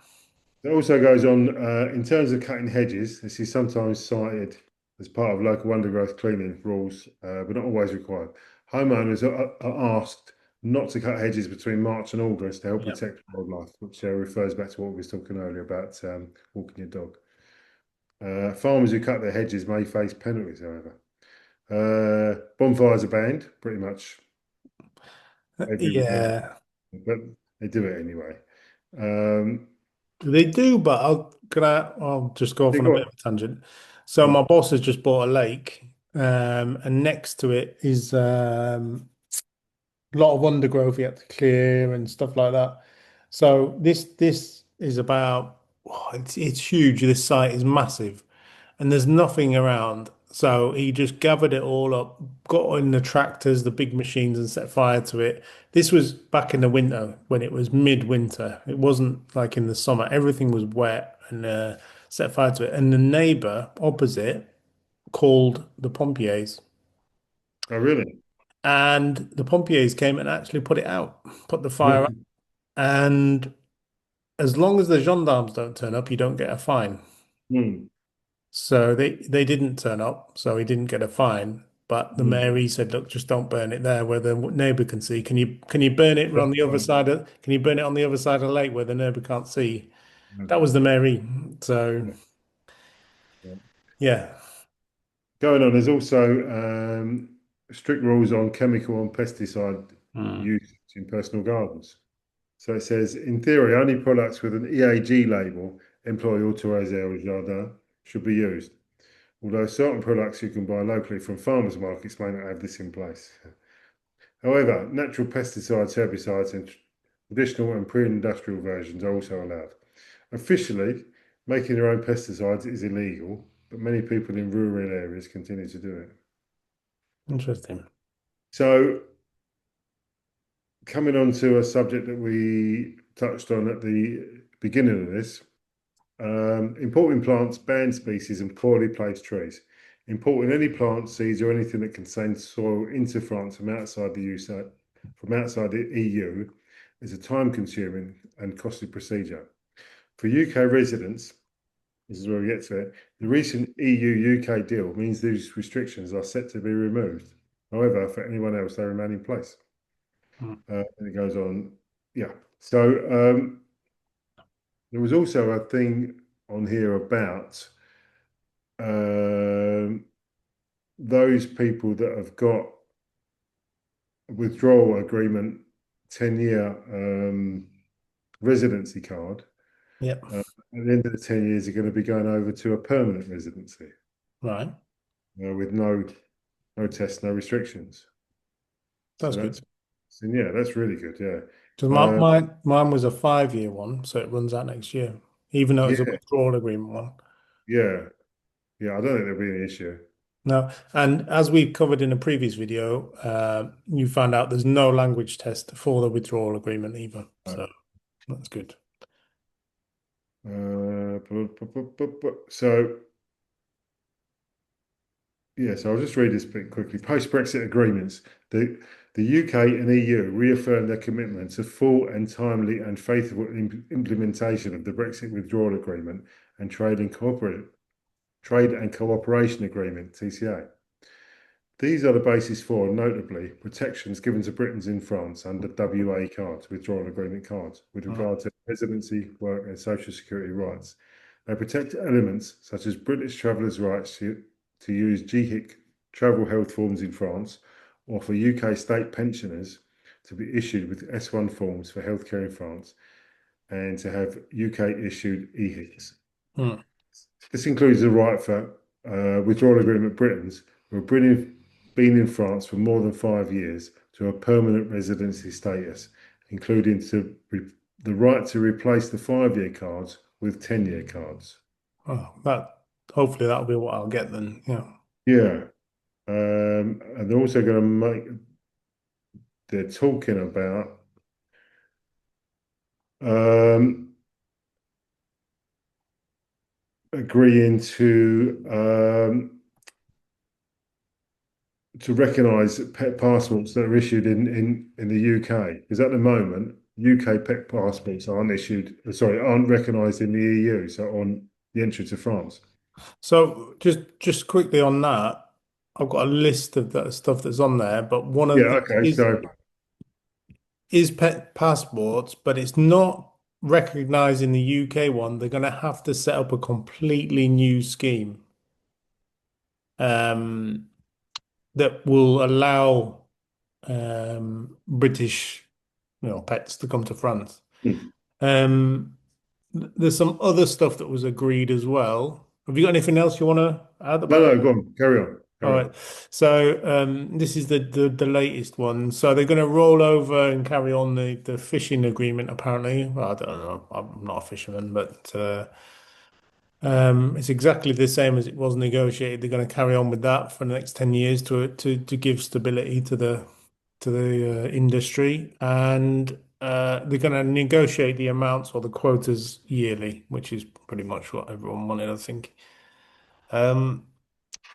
It also goes on in terms of cutting hedges. This is sometimes cited as part of local undergrowth cleaning rules, but not always required. Homeowners are asked not to cut hedges between March and August to help Yeah. protect wildlife, which refers back to what we was talking earlier about walking your dog. Farmers who cut their hedges may face penalties, however. Bonfires are banned pretty much everywhere, Yeah, but they do it anyway. Um, they do, but I'll just go off they on a go bit on. of a tangent. So Yeah. my boss has just bought a lake, and next to it is a lot of undergrowth he had to clear and stuff like that. So this is about it's huge. This site is massive, and there's nothing around. So he just gathered it all up, got in the tractors, the big machines, and set fire to it. This was back in the winter when it was midwinter. It wasn't like in the summer. Everything was wet and set fire to it. And the neighbor opposite called the pompiers, Oh, really? and the pompiers came and actually put it out, put the fire out. And as long as the gendarmes don't turn up, you don't get a fine. Hmm. So they didn't turn up, so he didn't get a fine. but the Mm. Mary said, "Look, just don't burn it there where the neighbour can see. Can you burn it on the other side of Can you burn it on the other side of the lake where the neighbour can't see?" That was the Mary. So Yeah. yeah. Going on, there's also strict rules on chemical and pesticide Hmm. use in personal gardens. So it says, in theory, only products with an EAG label, Employé Autorisé au Jardin, should be used. Although certain products you can buy locally from farmers markets may not have this in place. However, natural pesticides, herbicides, and traditional and pre-industrial versions are also allowed. Officially, making your own pesticides is illegal, but many people in rural areas continue to do it. Interesting. So, coming on to a subject that we touched on at the beginning of this, importing plants, banned species, and poorly placed trees. Importing any plants, seeds, or anything that contains soil into France from outside the USA, from outside the EU, is a time-consuming and costly procedure. For UK residents, this is where we get to it. The recent EU-UK deal means these restrictions are set to be removed. However, for anyone else, they remain in place. Hmm. And it goes on. Yeah. So there was also a thing on here about um, those people that have got a withdrawal agreement 10-year residency card. Yep. At the end of the 10 years, are going to be going over to a permanent residency Right. with no tests, no restrictions. So That's good. that's yeah, that's really good. Yeah. Because Uh, mine was a 5-year one, so it runs out next year, even though it's a yeah, withdrawal agreement one. yeah, yeah. I don't think there'll be any issue. No, and as we covered in a previous video, you found out there's no language test for the withdrawal agreement either. Uh, So that's good. so yeah, so I'll just read this bit quickly. Post-Brexit agreements. The UK and EU reaffirmed their commitment to full and timely and faithful implementation of the Brexit withdrawal agreement and Trade and Cooperation Agreement, TCA. These are the basis for, notably, protections given to Britons in France under WA cards, withdrawal agreement cards, with Mm. regard to residency, work, and social security rights. They protect elements such as British travellers' rights to use GHIC travel health forms in France, or for UK state pensioners to be issued with S1 forms for healthcare in France, and to have UK issued EHICs. Mm. This includes the right for withdrawal agreement Britons who have been in France for more than 5 years to a permanent residency status, including the right to replace the 5-year cards with 10-year cards. Oh, that hopefully that'll be what I'll get then. Yeah. Yeah. And they're also going to they're talking about um, agreeing to recognise pet passports that are issued in the UK. Because at the moment, UK pet passports aren't aren't recognised in the EU, so on the entry to France. So just quickly on that, I've got a list of the stuff that's on there, but one of Yeah, the okay, so is pet passports, but it's not recognized in the UK one. They're going to have to set up a completely new scheme um, that will allow British, pets to come to France. hmm. Um, there's some other stuff that was agreed as well. Have you got anything else you want to add No, about no, that? go on, All carry on. right. So this is the latest one. So they're going to roll over and carry on the fishing agreement. Apparently, well, I don't know. I'm not a fisherman, but it's exactly the same as it was negotiated. They're going to carry on with that for the next 10 years to give stability to the industry, and they're going to negotiate the amounts or the quotas yearly, which is pretty much what everyone wanted, I think. Um,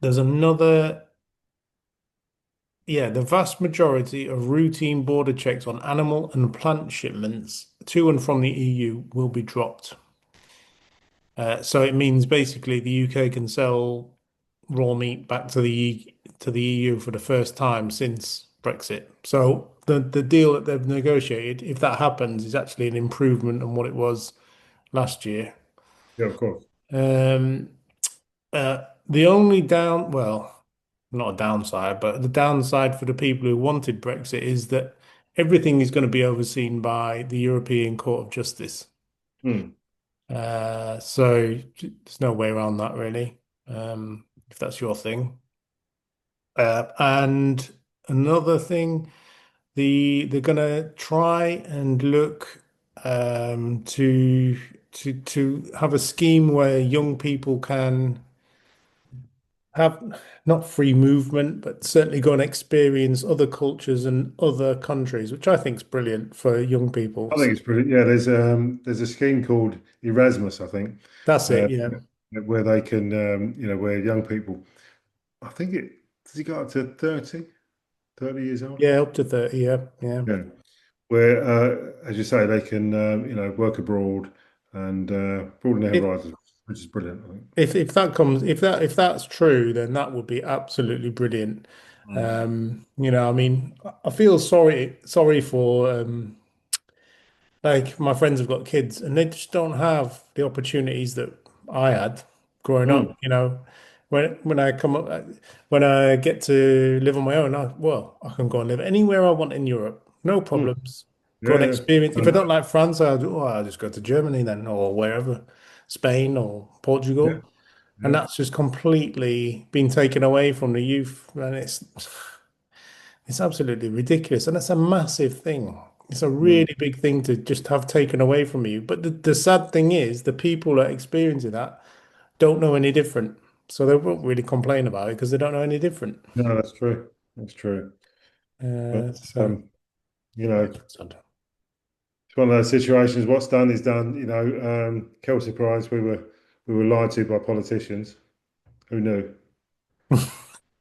there's another. Yeah, the vast majority of routine border checks on animal and plant shipments to and from the EU will be dropped. So it means basically the UK can sell raw meat back to to the EU for the first time since Brexit. So the deal that they've negotiated, if that happens, is actually an improvement on what it was last year. Yeah, of course. Um, the only well, not a downside, but the downside for the people who wanted Brexit is that everything is going to be overseen by the European Court of Justice. Hmm. So there's no way around that really, if that's your thing. And another thing, they're gonna try and look to have a scheme where young people can have not free movement, but certainly go and experience other cultures and other countries, which I think is brilliant for young people. I think it's pretty. Yeah, there's a scheme called Erasmus, I think, That's uh, it, yeah. where they can where young people. I think it does it go up to 30 years old? Yeah, up to 30, yeah, yeah. Yeah, where as you say, they can work abroad and broaden their If horizons, which is brilliant. I think. if that comes if that's true, then that would be absolutely brilliant. Mm. I mean, I feel sorry for like my friends have got kids and they just don't have the opportunities that I had growing Mm. up. When I come up, when I get to live on my own, I can go and live anywhere I want in Europe, no Mm. problems. Go Yeah, and yeah, experience. If I don't like France, I'll just go to Germany then, or wherever, Spain or yeah, Portugal. And yeah. that's just completely been taken away from the youth, and it's absolutely ridiculous, and it's a massive thing. It's a Mm. really big thing to just have taken away from you. But the sad thing is, the people that are experiencing that don't know any different. So they won't really complain about it because they don't know any different. No, that's true. That's true. But So yeah, it's it's sad. one of those situations. What's done is done. Kelce Prize. We were lied to by politicians. Who knew?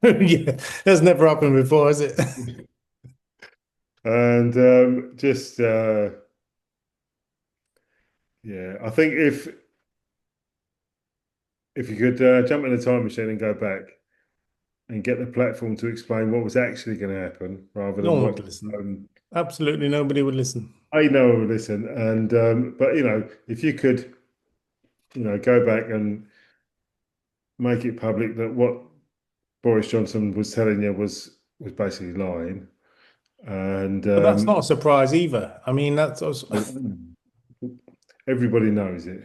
Yeah, that's never happened before, has it? And just yeah, I think if you could jump in a time machine and go back and get the platform to explain what was actually going to happen, rather No than one what would listen. um, Absolutely nobody would listen. I know, listen, and but if you could, go back and make it public that what Boris Johnson was telling you was basically lying, and But that's not a surprise either. I mean, that's also, everybody knows it.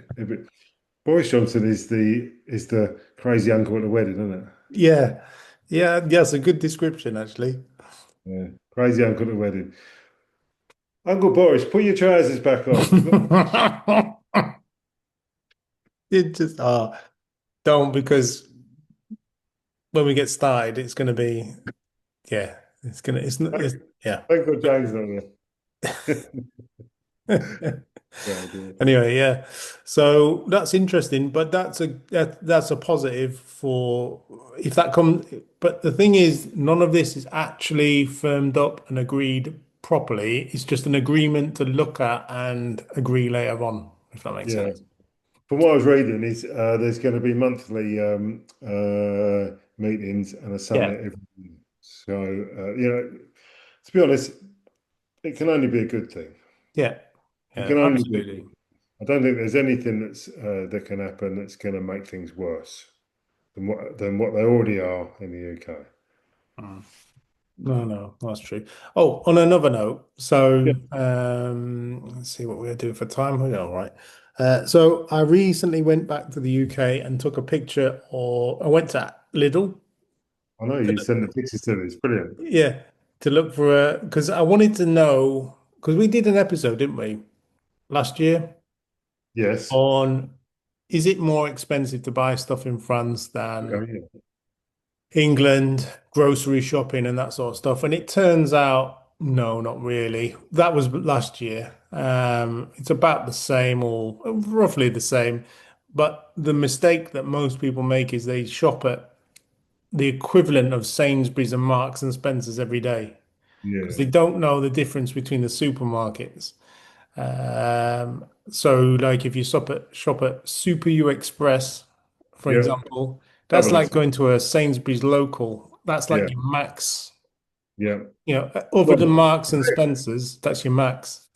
Boris Johnson is the crazy uncle at the wedding, isn't it? yeah, yeah, that's a good description actually. Yeah, crazy uncle at the wedding. Uncle Boris, put your trousers back on. You've got It just don't because when we get started, it's going to be yeah, it's gonna it's not it's yeah. thank God James not there. Yeah, dear. Anyway, yeah. So that's interesting, but that's a positive for if that comes. But the thing is, none of this is actually firmed up and agreed properly. It's just an agreement to look at and agree later on, if that makes Yeah. sense. From what I was reading, is there's going to be monthly meetings and a Yeah, summit every year. So to be honest, it can only be a good thing. yeah, It yeah, can only be. absolutely. I don't think there's anything that can happen that's going to make things worse than what they already are in the UK. Mm. No, no, that's true. Oh, on another note, so Yeah, let's see what we're doing for time. We're all right. So I recently went back to the UK and took a picture, or I went to Lidl I know to you look, send the pictures to me. It's brilliant. yeah, to look for a because I wanted to know because we did an episode, didn't we, last year Yes. on is it more expensive to buy stuff in France Oh, than yeah. England, grocery shopping and that sort of stuff. And it turns out, no, not really. That was last year. It's about the same or roughly the same. But the mistake that most people make is they shop at the equivalent of Sainsbury's and Marks and Spencer's every day because Yeah. they don't know the difference between the supermarkets. So like if you shop at Super U Express, for Yeah. example, that's Double like expense. going to a Sainsbury's local. That's Yeah, like your max. yeah. Other Well, than Marks and Spencers, that's your max.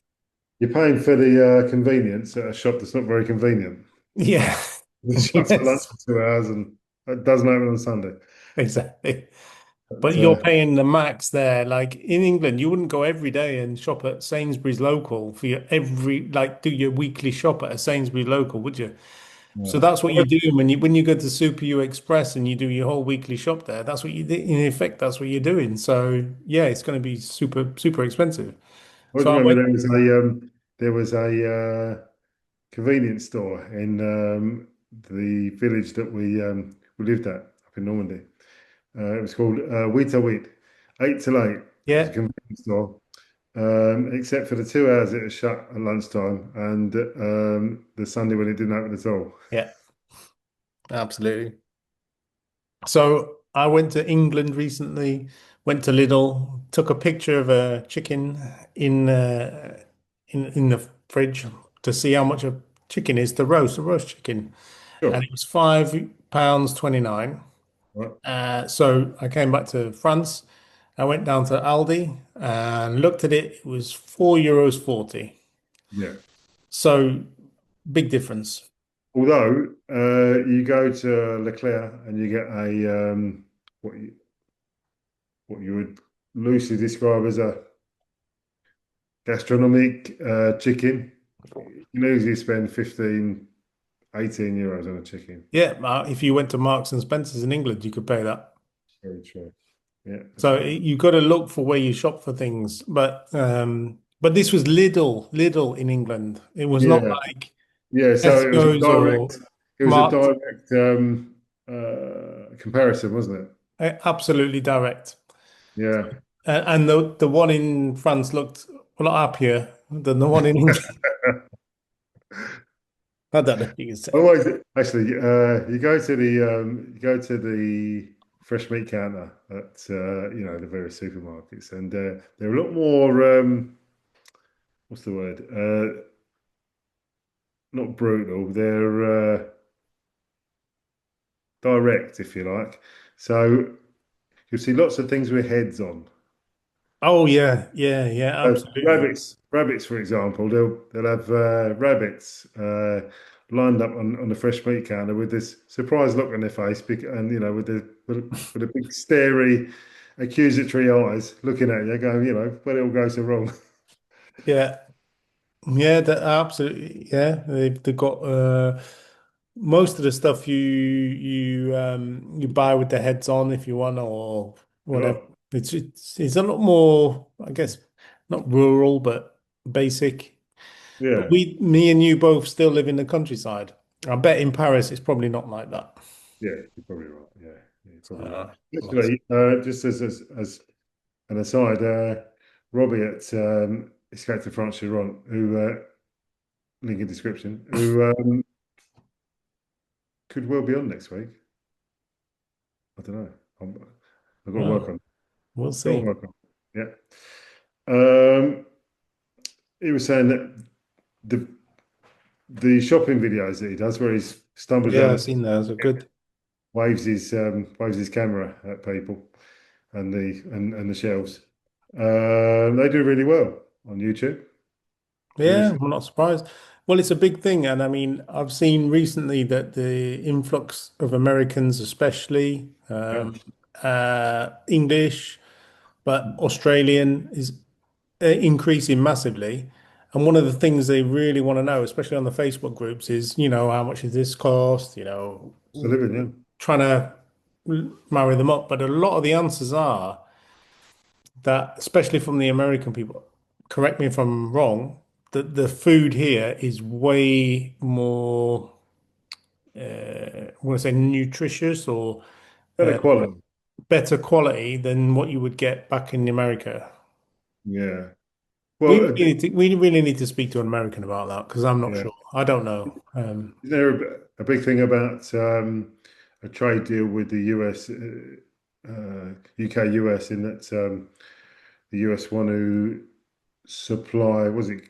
you're paying for the convenience at a shop that's not very convenient. Yeah. The shop's at lunch Yes, for 2 hours and it doesn't open on Sunday. exactly. But But you're paying the max there. Like in England, you wouldn't go every day and shop at Sainsbury's local for your do your weekly shop at a Sainsbury's local, would you? So yeah. that's what you do when you go to Super U Express and you do your whole weekly shop there. That's what you do. In effect, that's what you're doing. So yeah, it's going to be super, super expensive. I always So I remember went, there was a convenience store in the village that we lived at up in Normandy. It was called Wheat to Wheat, 8 till 8. It was a yeah, convenience store, except for the 2 hours it was shut at lunchtime and the Sunday when it didn't open at all. yeah, absolutely. So I went to England recently, went to Lidl, took a picture of a chicken in uh, in the fridge to see how much a chicken is to roast, a roast chicken, and Sure. it was £5 29. Right. So I came back to France. I went down to Aldi and looked at it. It was €4 40. Yeah. So big difference. Although you go to Leclerc and you get a what you what you would loosely describe as a gastronomic chicken, you can easily spend 15, 18 euros on a chicken. Yeah, if you went to Marks and Spencer's in England, you could pay that. Very true. Yeah, that's So right. you've got to look for where you shop for things. But this was Lidl in England. It was not Yeah, like yeah. So Tesco's or it was a Marks. direct comparison, wasn't it? Absolutely direct. Yeah. And the one in France looked a lot happier than the one in England. I don't know if you can say. Otherwise, actually, you go to the fresh meat counter at the various supermarkets, and they're a lot more what's the word? Not brutal. They're direct, if you like. So you'll see lots of things with heads on. Oh yeah, yeah, yeah, absolutely. Rabbits, for example, they'll have rabbits lined up on the fresh meat counter with this surprised look on their face, and with a big starey, accusatory eyes looking at you, going, where it all goes so wrong. Yeah, yeah, that absolutely. Yeah, they've got most of the stuff you buy with the heads on if you want or whatever. Oh, It's a lot more, I guess, not rural but basic. But yeah, me and you both still live in the countryside. I bet in Paris it's probably not like that. yeah, you're probably right. Yeah, you're probably right. So, lots. Actually, just as an aside, Robbie at Escape to France Chiron, who link in description, who could well be on next week. I don't know. I've got to work Well, on. we'll Got to see. work on. Yeah. Um, he was saying that the the shopping videos that he does, where he stumbles Yeah, around I've the seen those. Are good. waves his camera at people and the shelves. They do really well on YouTube. Yeah, Seriously. I'm not surprised. Well, it's a big thing, and I mean, I've seen recently that the influx of Americans, especially Yeah. English, but Australian, is increasing massively. And one of the things they really want to know, especially on the Facebook groups, is, how much does this cost? It's a living, yeah. Trying to marry them up. But a lot of the answers are that, especially from the American people, correct me if I'm wrong, that the food here is way more, I want to say nutritious or Better quality. better quality than what you would get back in America. Yeah. We Well, really we really need to speak to an American about that because I'm not yeah. sure. I don't know. Is there a big thing about a trade deal with the US, UK, US, in that the US want to supply, was it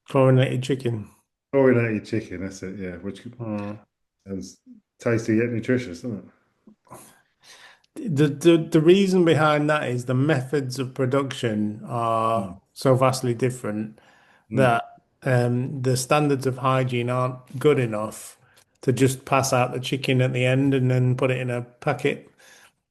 Chlorinated chicken. chlorinated chicken? That's it, yeah, which Hmm. sounds tasty yet nutritious, doesn't it? the reason behind that is the methods of production are Mm. so vastly different Mm. that the standards of hygiene aren't good enough to just pass out the chicken at the end and then put it in a packet.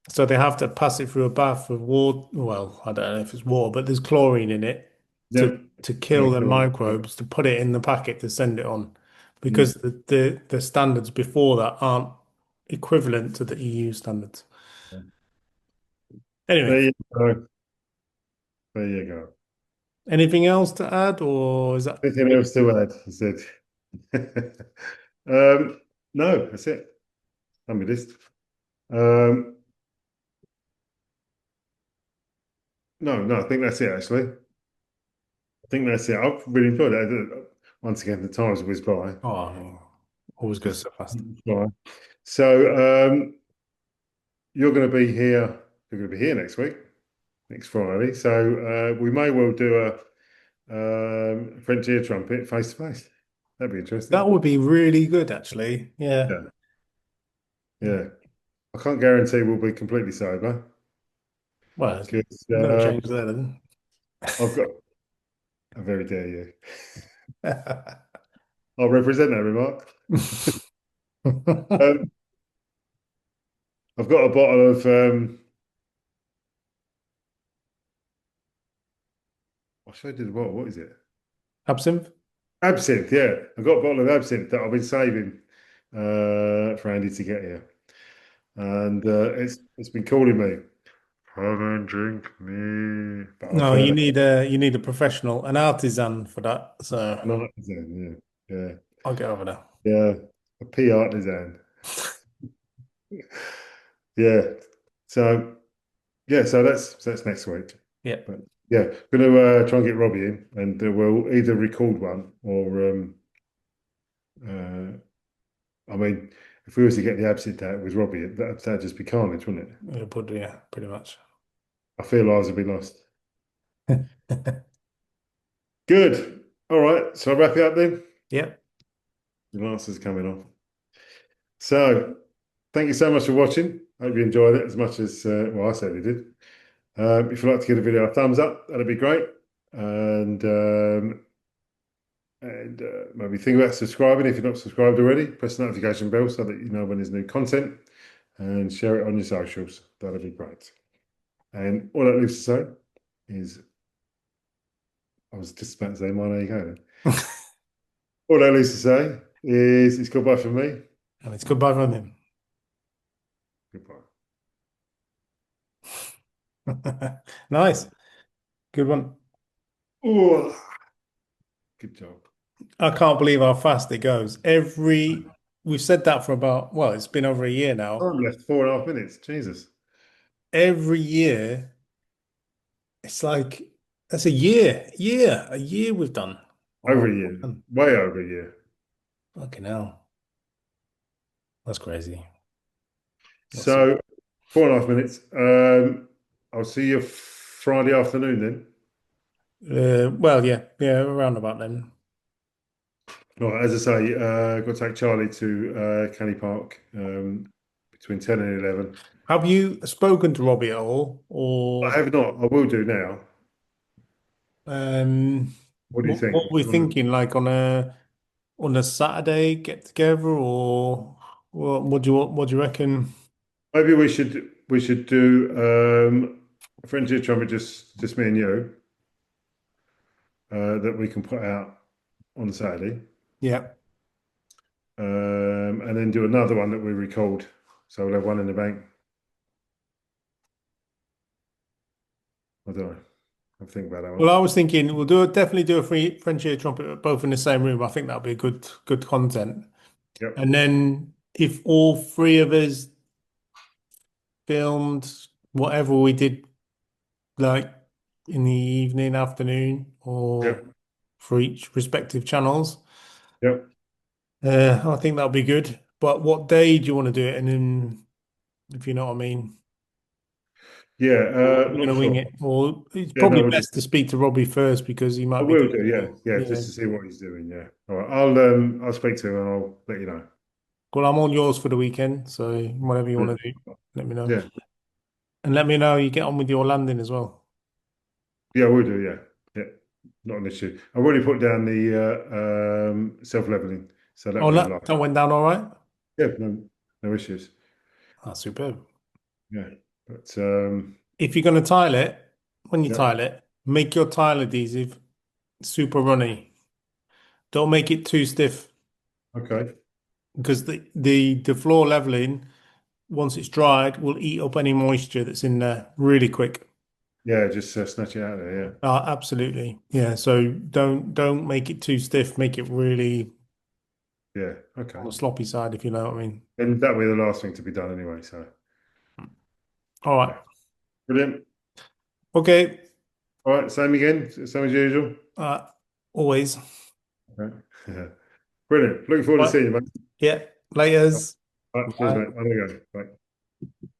So they have to pass it through a bath of water. Well, I don't know if it's water, but there's chlorine in it to Yep. to kill Make the sure. Yep. microbes to put it in the packet to send it on, because Mm. the standards before that aren't equivalent to the EU standards. Anyway, There you go. There you go. anything else to add, or is that Anything really? else to add? He said. Um, no, that's it. On my list. Um, no, I think that's it, actually. I think that's it. I've really enjoyed it. Once again, the times whiz by. Oh, always goes Just so fast. by. So, you're going to be here. You're going to be here next week, next Friday. So, we may well do a French ear trumpet face to face. That'd be That interesting. would be really good, actually. Yeah. Yeah, yeah. I can't guarantee we'll be completely sober Well, there's because no change there then. I've got. I very dare you. I'll represent that remark. Um, I've got a bottle of I showed you the bottle. What is it? Absinthe? Absinthe. Yeah, I've got a bottle of absinthe that I've been saving for Andy to get here, and it's been calling me. Come and drink me. But I've No, you need a professional, an artisan for that. So an artisan. Yeah, yeah, I'll get over there. yeah. A pea artisan. Yeah. So yeah. So that's next week. Yeah. But yeah, going to try and get Robbie in, and we'll either record one or uh, I mean, if we was to get the absinthe out with Robbie, that'd just be carnage, wouldn't it? Yeah, pretty much. I feel lives would be lost. Good. All right. So I'll wrap it up then. Yeah. The answer's coming off. So thank you so much for watching. Hope you enjoyed it as much as well, I certainly did. If you'd like to give the video a thumbs up, that'd be great. And maybe think about subscribing if you're not subscribed already. Press the notification bell so that you know when there's new content, and share it on your socials. That'd be great. And all that leaves to say is, I was just about to say, mine, there you go. Then. All that leaves to say is, it's goodbye from me. And it's goodbye from him. Goodbye. Nice. Good one. Oh, good job. I can't believe how fast it goes. We've said that for about, well, it's been over a year now. Time left 4.5 minutes. Jesus. Every year, it's like, that's a year we've done. Over Oh, a year. Way over a year. fucking hell. That's crazy. That's So 4.5 minutes. I'll see you Friday afternoon then. well, yeah, around about then. All right, as I say, got to take Charlie to Canny Park between 10 and 11. Have you spoken to Robbie at all, I or have not. I will do now. What do you what think? were we thinking? Like on a Saturday get together, or what do you reckon? Maybe we should do a friendship trumpet, just me and you, that we can put out on Saturday, Yeah. and then do another one that we record. So we'll have one in the bank. I don't know. I'll think about that Well, one. I was thinking definitely do a free French ear trumpet both in the same room. I think that'll be good content. Yep. And then if all three of us filmed whatever we did, like in the evening, afternoon, or Yep. for each respective channels, Yep. I think that'll be good. But what day do you want to do it? And then, if you know what I mean, Yeah. or you're Not gonna wing sure. it, or it's Yeah. probably No, we'll just. best to speak to Robbie first because he I might be will doing do. Yeah. more. Yeah. Yeah. Just to see what he's doing. Yeah. All right. I'll speak to him and I'll let you know. Well, I'm all yours for the weekend, so whatever you want to do, let me know. Yeah. And let me know how you get on with your landing as well. Yeah, we'll do. Yeah, yeah, not an issue. I've already put down the self-leveling, so that Oh, went no, live. that went down all right. Yeah, no issues. Ah, superb. Yeah, but If you're going to tile it, when you yeah, tile it, make your tile adhesive super runny. Don't make it too stiff okay. because the floor leveling, once it's dried, will eat up any moisture that's in there really quick. Yeah, just snatch it out there. Absolutely. Yeah. So don't make it too stiff. Make it really Yeah, yeah. on Okay. the sloppy side, if you know what I mean. And that way the last thing to be done anyway. So All right. yeah, brilliant. Okay. All right, same again, same as usual. Uh, Always. Okay. Yeah. Brilliant. Looking forward to Right. seeing you, mate. Yeah. All Laters. right, cheers, Bye. mate. I'm gonna go. Bye.